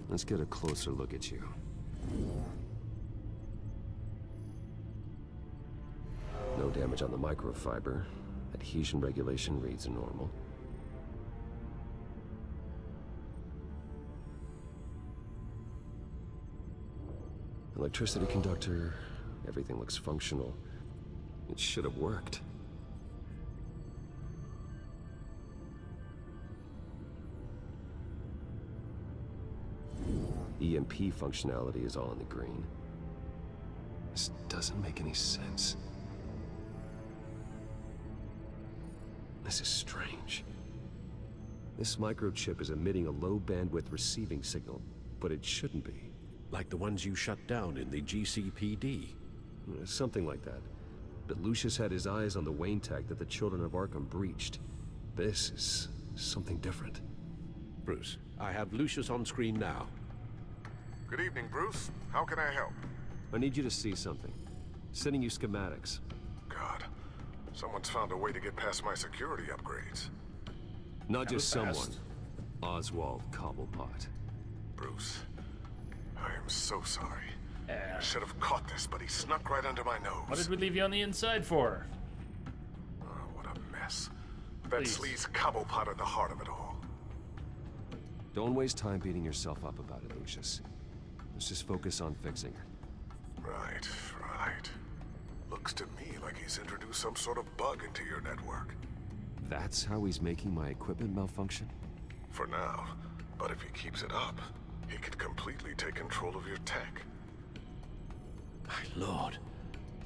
Let's get a closer look at you. No damage on the microfiber. Adhesion regulation reads normal. Electricity conductor, everything looks functional. It should have worked. EMP functionality is all in the green. This doesn't make any sense. This is strange. This microchip is emitting a low-bandwidth receiving signal, but it shouldn't be. Like the ones you shut down in the GCPD? Something like that. But Lucius had his eyes on the Wayne tech that the children of Arkham breached. This is something different. Bruce, I have Lucius on screen now. Good evening, Bruce. How can I help? I need you to see something. Sending you schematics. God, someone's found a way to get past my security upgrades. Not just someone. Oswald Cobblepot. Bruce, I am so sorry. I should have caught this, but he snuck right under my nose. What did we leave you on the inside for? Oh, what a mess. That sleaze Cobblepot at the heart of it all. Don't waste time beating yourself up about it, Lucius. Let's just focus on fixing it. Right, right. Looks to me like he's introduced some sort of bug into your network. That's how he's making my equipment malfunction? For now. But if he keeps it up, he could completely take control of your tech. My lord,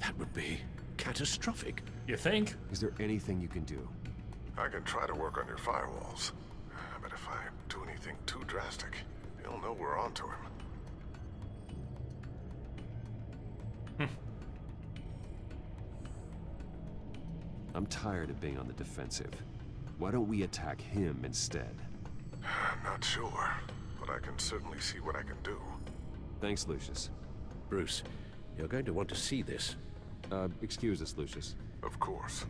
that would be catastrophic. You think? Is there anything you can do? I can try to work on your firewalls. But if I do anything too drastic, he'll know we're onto him. I'm tired of being on the defensive. Why don't we attack him instead? I'm not sure, but I can certainly see what I can do. Thanks, Lucius. Bruce, you're going to want to see this. Excuse us, Lucius. Of course.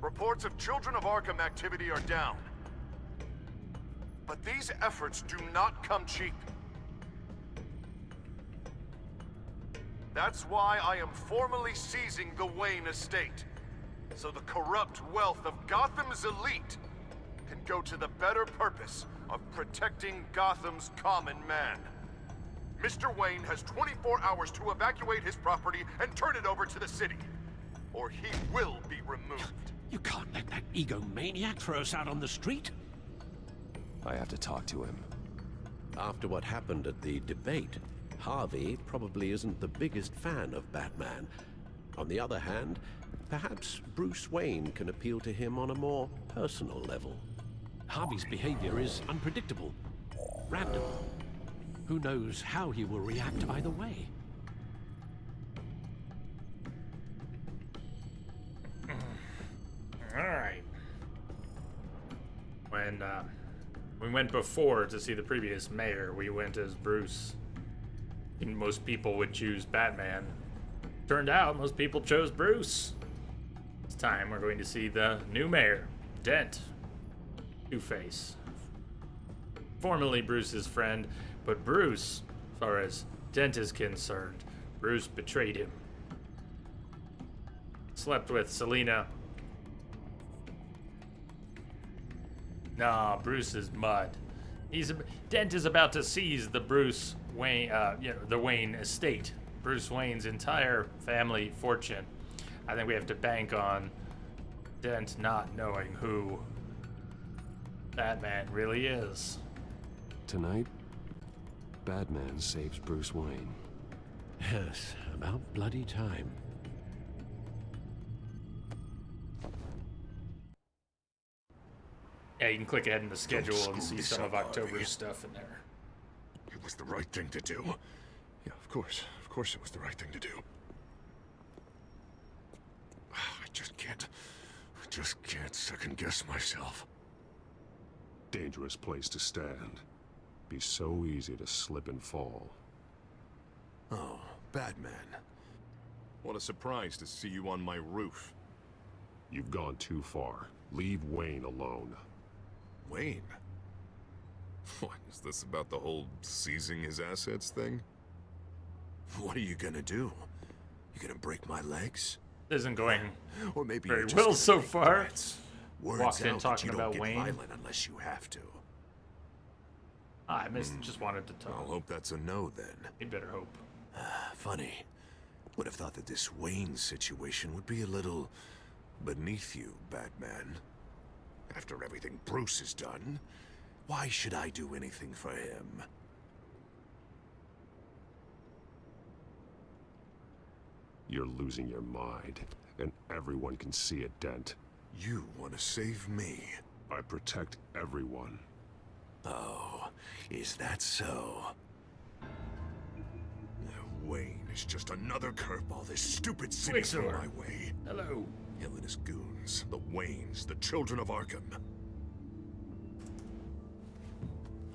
Reports of Children of Arkham activity are down. But these efforts do not come cheap. That's why I am formally seizing the Wayne estate, so the corrupt wealth of Gotham's elite can go to the better purpose of protecting Gotham's common man. Mr. Wayne has 24 hours to evacuate his property and turn it over to the city, or he will be removed. You can't let that egomaniac throw us out on the street. I have to talk to him. After what happened at the debate, Harvey probably isn't the biggest fan of Batman. On the other hand, Perhaps Bruce Wayne can appeal to him on a more personal level. Harvey's behavior is unpredictable, random. Who knows how he will react either way? All right. When we went before to see the previous mayor, we went as Bruce. And most people would choose Batman. Turned out most people chose Bruce. This time we're going to see the new mayor, Dent. Two-Face. Formerly Bruce's friend, but Bruce, as far as Dent is concerned, Bruce betrayed him. Slept with Selina. Nah, Bruce is mud. Dent is about to seize the Bruce Wayne, the Wayne estate. Bruce Wayne's entire family fortune. I think we have to bank on Dent not knowing who Batman really is. Tonight, Batman saves Bruce Wayne. Yes, about bloody time. Yeah, you can click ahead in the schedule and see some of October's stuff in there. It was the right thing to do. Yeah, of course it was the right thing to do. I just can't second guess myself. Dangerous place to stand. Be so easy to slip and fall. Oh, Batman. What a surprise to see you on my roof. You've gone too far. Leave Wayne alone. Wayne? What, is this about the whole seizing his assets thing? What are you gonna do? You gonna break my legs? Isn't going or maybe very you're just well gonna so make far. threats. Words Walked in out talking that you about don't Wayne. get violent unless you have to. I just wanted to talk. I'll hope that's a no then. You'd better hope. Funny. Would have thought that this Wayne situation would be a little beneath you, Batman. After everything Bruce has done, why should I do anything for him? You're losing your mind, and everyone can see it, Dent. You want to save me? I protect everyone. Oh, is that so? Wayne is just another curveball this stupid city threw my way. Hello. Him and his goons, the Waynes, the children of Arkham.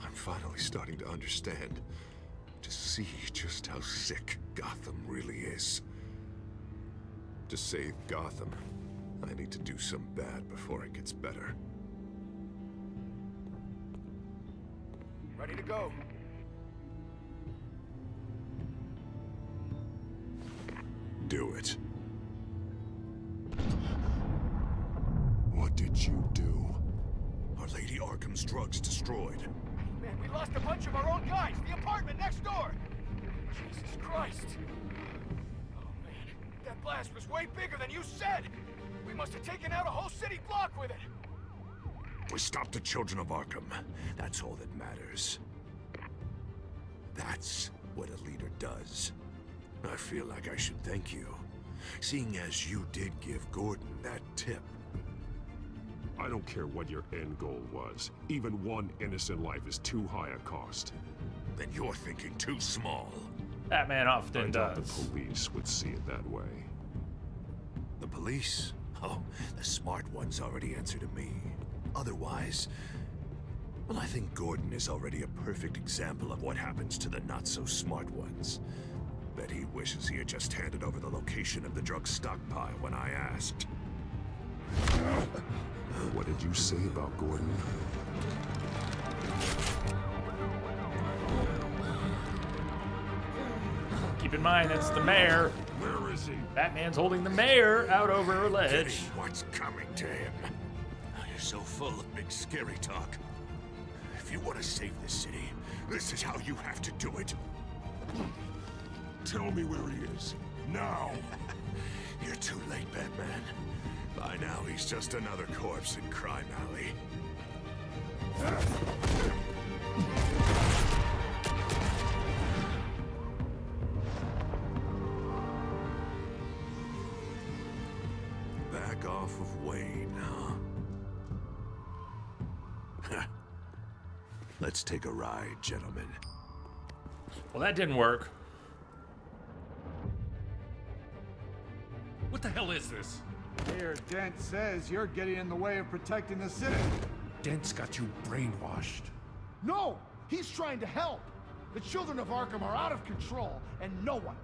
I'm finally starting to understand, to see just how sick Gotham really is. To save Gotham, I need to do some bad before it gets better. Ready to go. Do it. What did you do? Our Lady Arkham's drugs destroyed. Man, we lost a bunch of our own guys. The apartment next door. Jesus Christ. Oh, man. That blast was way bigger than you said. We must have taken out a whole city block with it. We stopped the children of Arkham. That's all that matters. That's what a leader does. I feel like I should thank you, seeing as you did give Gordon that tip. I don't care what your end goal was. Even one innocent life is too high a cost. Then you're thinking too small. Batman often I doubt does. the police would see it that way. The police? Oh, the smart ones already answer to me. Otherwise, well, I think Gordon is already a perfect example of what happens to the not-so-smart ones. Bet he wishes he had just handed over the location of the drug stockpile when I asked. What did you say about Gordon? Keep in mind, it's the mayor. Where is he? Batman's holding the mayor out over a ledge. Getting what's coming to him. You're so full of big scary talk. If you want to save this city, this is how you have to do it. Tell me where he is. Now! You're too late, Batman. By now, he's just another corpse in Crime Alley. Let's take a ride, gentlemen. Well, that didn't work. What the hell is this? Here, Dent says you're getting in the way of protecting the city. Dent's got you brainwashed. No! He's trying to help! The children of Arkham are out of control, and no one...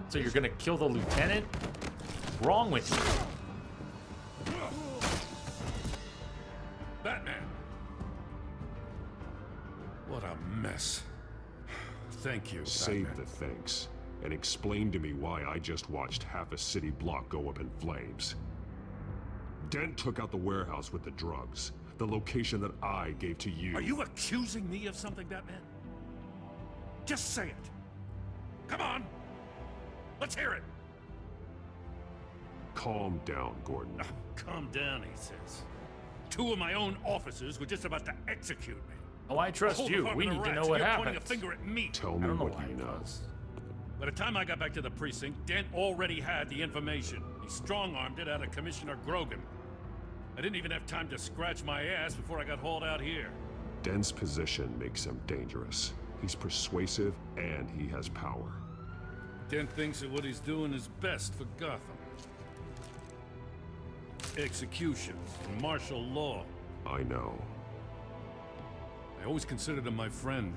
So you're gonna kill the lieutenant? What's wrong with you? Batman! What a mess. Thank you, Save Batman. the thanks, and explain to me why I just watched half a city block go up in flames. Dent took out the warehouse with the drugs, the location that I gave to you. Are you accusing me of something, Batman? Just say it. Come on. Let's hear it. Calm down, Gordon. Calm down, he says. 2 of my own officers were just about to execute me. Oh, I trust you. We need to know what You're happened. pointing a finger at me. Tell me what you know. By the time I got back to the precinct, Dent already had the information. He strong-armed it out of Commissioner Grogan. I didn't even have time to scratch my ass before I got hauled out here. Dent's position makes him dangerous. He's persuasive, and he has power. Dent thinks that what he's doing is best for Gotham. Execution and martial law. I know. I always considered him my friend,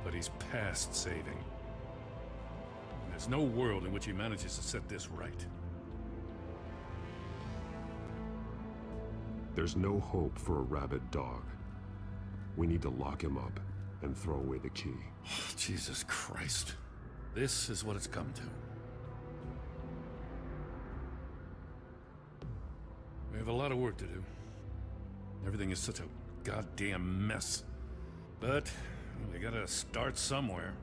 but he's past saving. And there's no world in which he manages to set this right. There's no hope for a rabid dog. We need to lock him up and throw away the key. Jesus Christ. This is what it's come to. We have a lot of work to do. Everything is such a goddamn mess. But we gotta start somewhere.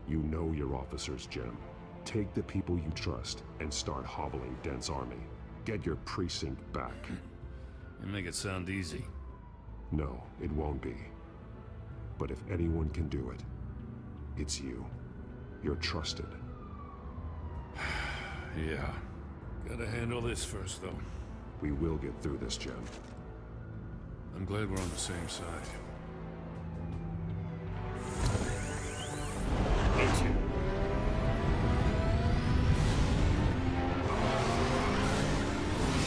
You know your officers, Jim. Take the people you trust and start hobbling Dent's army. Get your precinct back. You make it sound easy. No, it won't be. But if anyone can do it, it's you. You're trusted. Yeah. Gotta handle this first, though. We will get through this, Jim. I'm glad we're on the same side. Me too.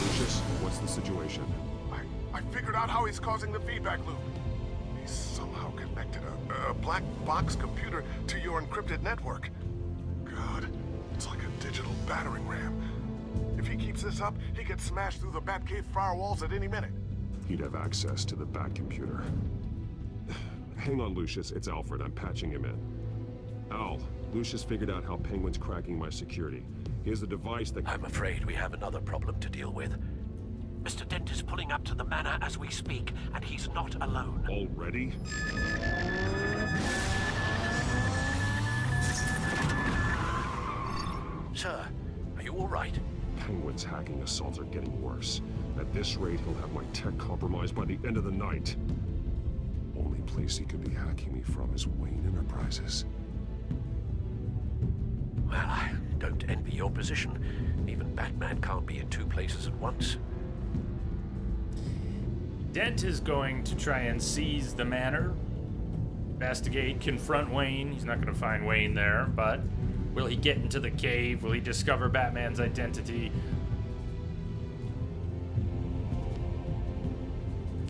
Lucius, what's the situation? I figured out how he's causing the feedback loop. He's somehow connected a black box computer to your encrypted network. God, it's like a digital battering ram. If he keeps this up, he could smash through the Batcave firewalls at any minute. He'd have access to the Bat computer. Hang on, Lucius. It's Alfred. I'm patching him in. Al, Lucius figured out how Penguin's cracking my security. He has a device that... I'm afraid we have another problem to deal with. Mr. Dent is pulling up to the manor as we speak, and he's not alone. Already? Sir, are you all right? Penguin's hacking assaults are getting worse. At this rate, he'll have my tech compromised by the end of the night. Only place he could be hacking me from is Wayne Enterprises. Well, I don't envy your position. Even Batman can't be in 2 places at once. Dent is going to try and seize the manor, investigate, confront Wayne. He's not going to find Wayne there, but will he get into the cave? Will he discover Batman's identity?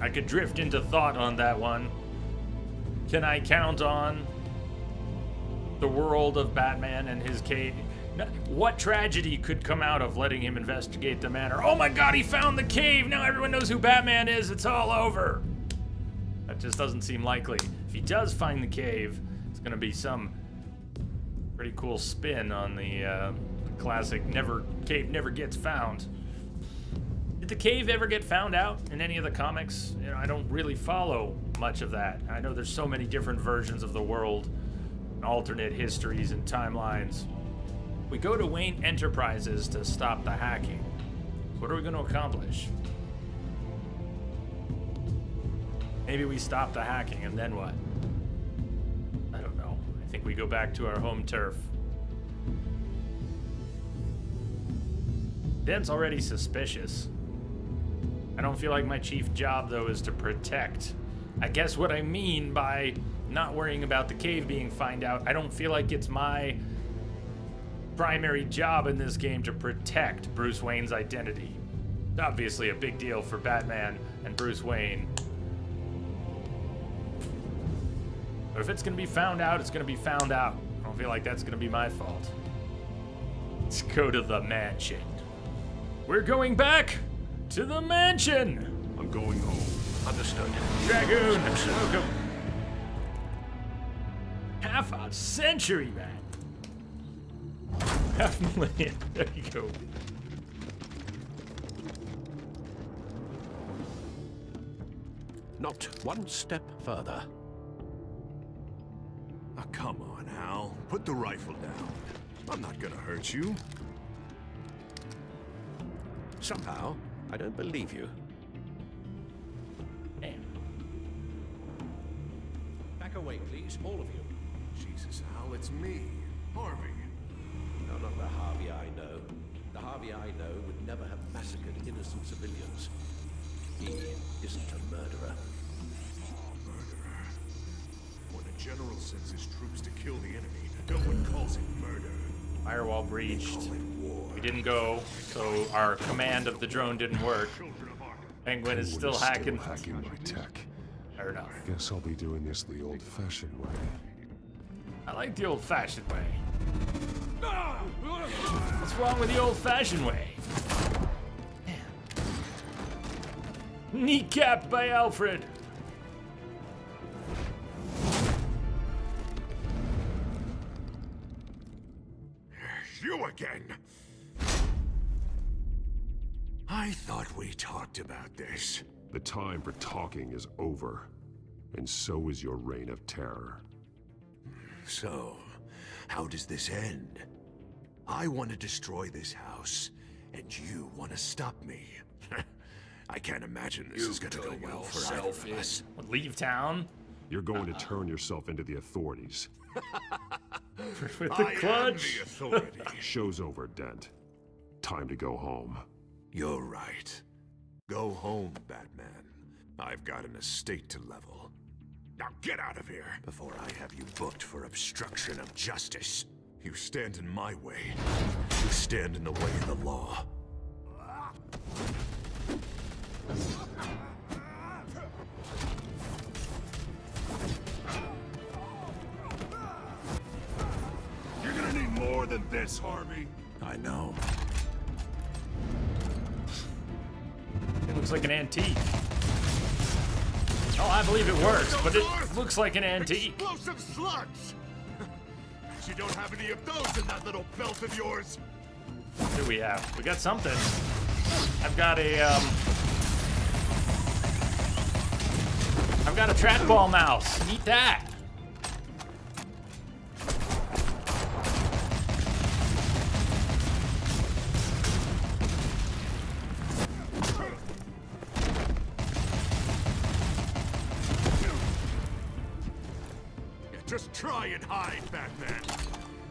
I could drift into thought on that one. Can I count on the world of Batman and his cave? What tragedy could come out of letting him investigate the manor? Oh my god, he found the cave! Now everyone knows who Batman is. It's all over. That just doesn't seem likely. If he does find the cave, it's going to be some pretty cool spin on the classic cave never gets found. Did the cave ever get found out in any of the comics? You know, I don't really follow much of that. I know there's so many different versions of the world, and alternate histories and timelines. We go to Wayne Enterprises to stop the hacking. What are we going to accomplish? Maybe we stop the hacking and then what? I don't know. I think we go back to our home turf. Dent's already suspicious. I don't feel like my chief job, though, is to protect. I guess what I mean by not worrying about the cave being found out, I don't feel like it's my primary job in this game to protect Bruce Wayne's identity. It's obviously a big deal for Batman and Bruce Wayne. But if it's gonna be found out, it's gonna be found out. I don't feel like that's gonna be my fault. Let's go to the mansion. We're going back to the mansion! I'm going home. Understood. Dragoon, welcome. Half a century, man. Half a million. There you go. Not one step further. Oh, come on, Hal. Put the rifle down. I'm not gonna hurt you. Somehow, I don't believe you. Damn. Back away, please, all of you. Jesus, Hal, it's me, Harvey. No, not the Harvey I know. The Harvey I know would never have massacred innocent civilians. He isn't a murderer. Murderer? When a general sends his troops to kill the enemy, no one calls it murder. Firewall breached. We didn't go, so our command of the drone didn't work. Penguin is still hacking. My tech. Fair enough. Guess I'll be doing this the old-fashioned way. I like the old-fashioned way. What's wrong with the old-fashioned way? Kneecapped by Alfred. You again! I thought we talked about this. The time for talking is over, and so is your reign of terror. So, how does this end? I want to destroy this house, and you want to stop me. I can't imagine this is gonna go well for either of us. Leave town? You're going to turn yourself into the authorities. With the clutch? Show's over, Dent. Time to go home. You're right. Go home, Batman. I've got an estate to level. Now get out of here before I have you booked for obstruction of justice. You stand in my way. You stand in the way of the law. You're gonna need more than this, Harvey. I know. It looks like an antique. Oh, I believe it works, but it looks like an antique. Explosive slugs! You don't have any of those in that little belt of yours. What do we have? We got something. I've got a trackball mouse. Eat that. Just try and hide, Batman.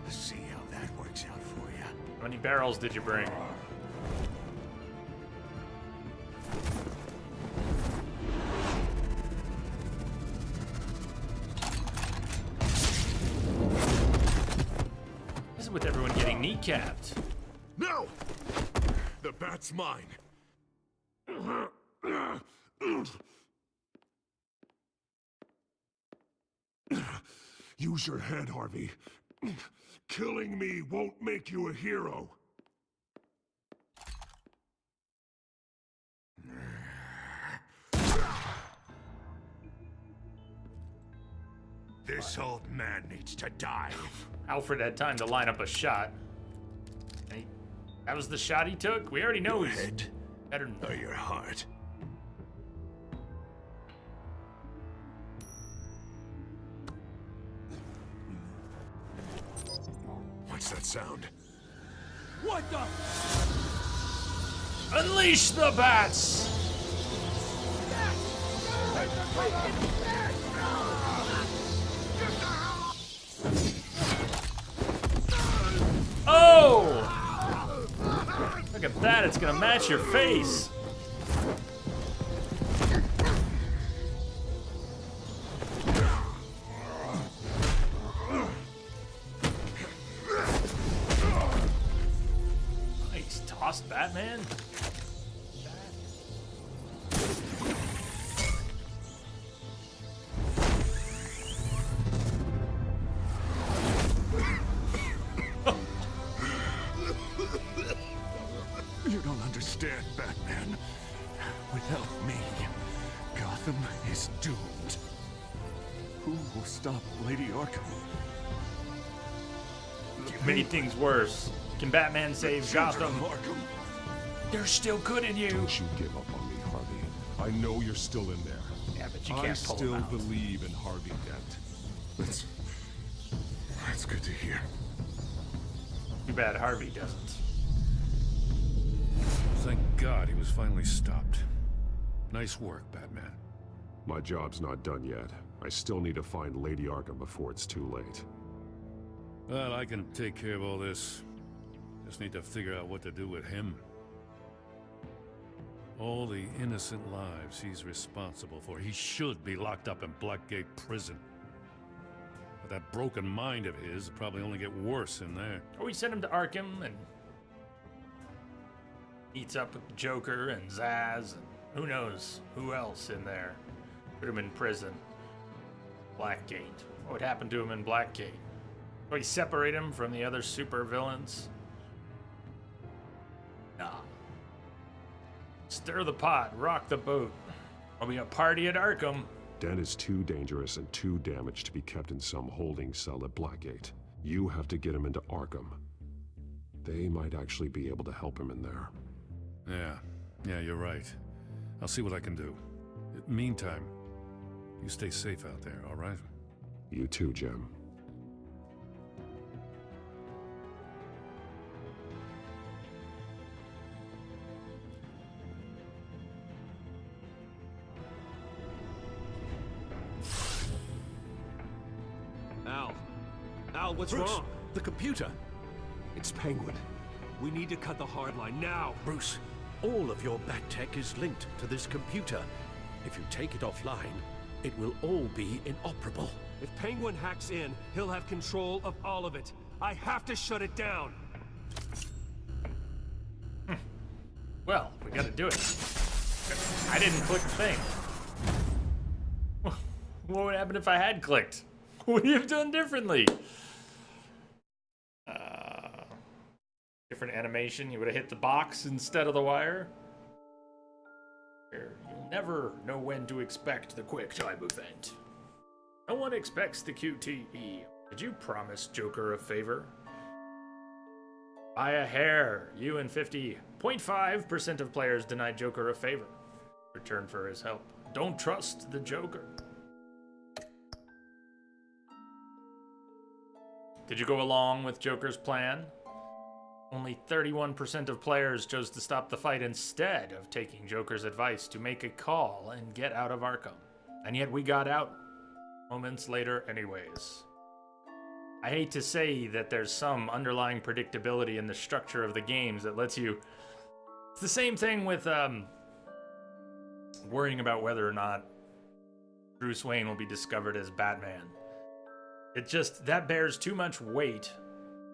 Let's see how that works out for you. How many barrels did you bring? This is with everyone getting kneecapped. No! The bat's mine. Use your head, Harvey. Killing me won't make you a hero. This old man needs to die. Alfred had time to line up a shot. That was the shot he took? We already know Your he's head better than or your heart? What's that sound? What the? Unleash the bats! Oh! Look at that, it's gonna match your face. Nice, tossed Batman. You don't understand, Batman. Without me, Gotham is doomed. Who will stop Lady Arkham? You've made things worse. Can Batman save Gotham? Arkham. There's still good in you. Don't you give up on me, Harvey. I know you're still in there. Yeah, but you I can't pull him still out. believe in Harvey Dent. That's good to hear. Too bad Harvey doesn't. Thank God he was finally stopped. Nice work, Batman. My job's not done yet. I still need to find Lady Arkham before it's too late. Well, I can take care of all this. Just need to figure out what to do with him. All the innocent lives he's responsible for. He should be locked up in Blackgate Prison. But that broken mind of his will probably only get worse in there. Or we send him to Arkham and meets up with the Joker and Zaz and who knows who else in there. Put him in prison. Blackgate. What would happen to him in Blackgate? Would we separate him from the other super villains? Nah. Stir the pot, rock the boat. There'll be a party at Arkham. Dent is too dangerous and too damaged to be kept in some holding cell at Blackgate. You have to get him into Arkham. They might actually be able to help him in there. Yeah, you're right. I'll see what I can do. Meantime, you stay safe out there, all right? You too, Jim. Al, what's Bruce, wrong? the computer. It's Penguin. We need to cut the hard line now. Bruce, all of your bat tech is linked to this computer. If you take it offline, it will all be inoperable. If Penguin hacks in, he'll have control of all of it. I have to shut it down. Well, we gotta do it. I didn't click the thing. What would happen if I had clicked? What would you have done differently? Different animation. You would have hit the box instead of the wire. You'll never know when to expect the quick time event. No one expects the QTE. Did you promise Joker a favor? By a hair, you and 50.5% of players denied Joker a favor. Return for his help. Don't trust the Joker. Did you go along with Joker's plan? Only 31% of players chose to stop the fight instead of taking Joker's advice to make a call and get out of Arkham. And yet we got out moments later anyways. I hate to say that there's some underlying predictability in the structure of the games that lets you... It's the same thing with worrying about whether or not Bruce Wayne will be discovered as Batman. It just, that bears too much weight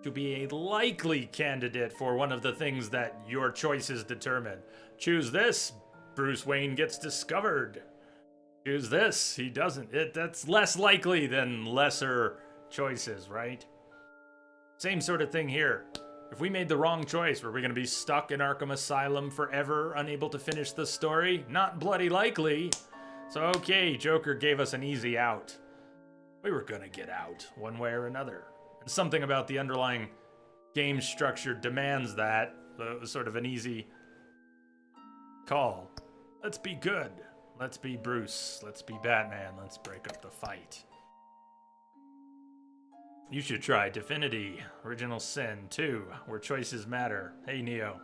to be a likely candidate for one of the things that your choices determine. Choose this, Bruce Wayne gets discovered. Choose this, he doesn't. That's less likely than lesser choices, right? Same sort of thing here. If we made the wrong choice, were we going to be stuck in Arkham Asylum forever, unable to finish the story? Not bloody likely. So okay, Joker gave us an easy out. We were gonna get out, one way or another. And something about the underlying game structure demands that. So it was sort of an easy call. Let's be good. Let's be Bruce. Let's be Batman. Let's break up the fight. You should try Divinity, Original Sin 2, where choices matter. Hey, Neo.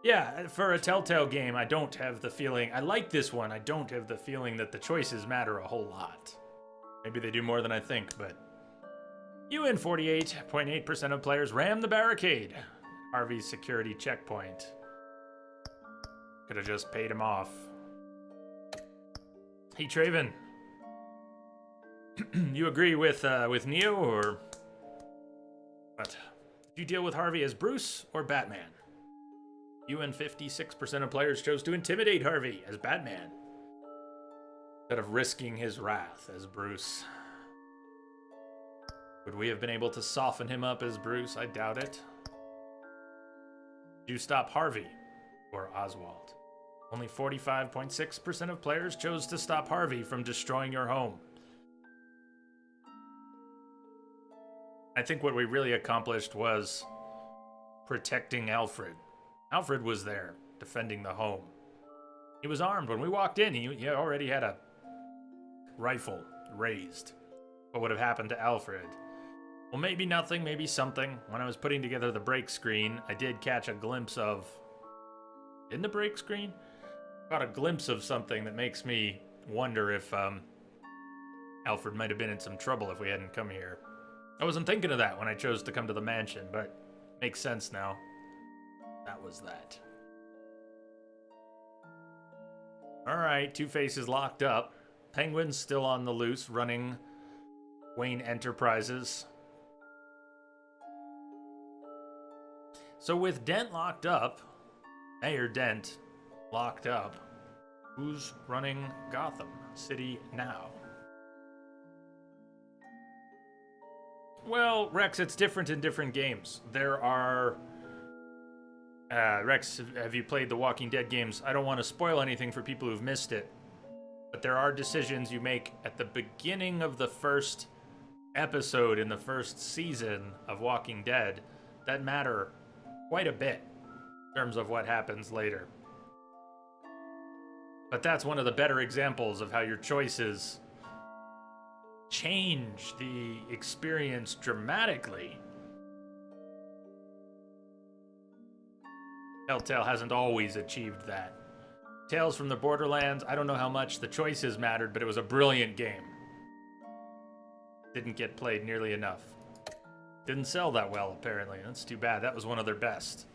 Yeah, for a Telltale game, I don't have the feeling... I like this one. I don't have the feeling that the choices matter a whole lot. Maybe they do more than I think, but... You and 48.8% of players ram the barricade. Harvey's security checkpoint. Could have just paid him off. Hey, Traven. You agree with Neo, or what? Did you deal with Harvey as Bruce or Batman? You and 56% of players chose to intimidate Harvey as Batman, instead of risking his wrath as Bruce. Would we have been able to soften him up as Bruce? I doubt it. Did you stop Harvey or Oswald? Only 45.6% of players chose to stop Harvey from destroying your home. I think what we really accomplished was protecting Alfred. Alfred was there, defending the home. He was armed. When we walked in, he already had a rifle raised. What would have happened to Alfred? Well, maybe nothing, maybe something. When I was putting together the break screen, I did catch a glimpse of... In the break screen? Got a glimpse of something that makes me wonder if Alfred might have been in some trouble if we hadn't come here. I wasn't thinking of that when I chose to come to the mansion, but makes sense now. That was that. Alright, Two-Face is locked up. Penguin's still on the loose, running Wayne Enterprises. So with Dent locked up, Mayor Dent locked up, who's running Gotham City now? Well, Rex, it's different in different games. There are... Rex, have you played the Walking Dead games? I don't want to spoil anything for people who've missed it, but there are decisions you make at the beginning of the first episode in the first season of Walking Dead that matter quite a bit in terms of what happens later. But that's one of the better examples of how your choices change the experience dramatically. Telltale hasn't always achieved that. Tales from the Borderlands, I don't know how much the choices mattered, but it was a brilliant game. Didn't get played nearly enough. Didn't sell that well, apparently. That's too bad. That was one of their best.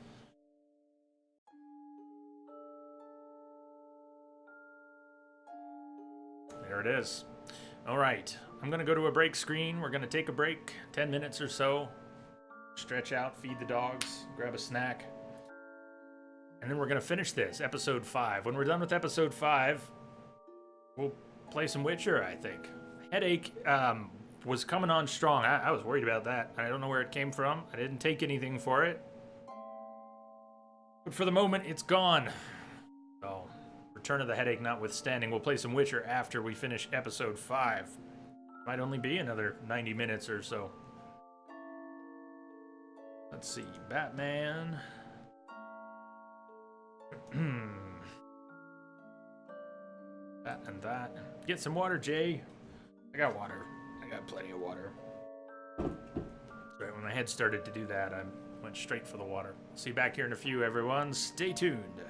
There it is. All right. I'm going to go to a break screen. We're going to take a break, 10 minutes or so. Stretch out, feed the dogs, grab a snack. And then we're going to finish this, episode 5. When we're done with episode 5, we'll play some Witcher, I think. Headache was coming on strong. I was worried about that. I don't know where it came from. I didn't take anything for it. But for the moment, it's gone. So, return of the headache notwithstanding, we'll play some Witcher after we finish episode 5. Might only be another 90 minutes or so. Let's see, Batman. That and that. Get some water, Jay. I got water. I got plenty of water. Right, when my head started to do that, I went straight for the water. See you back here in a few, everyone. Stay tuned.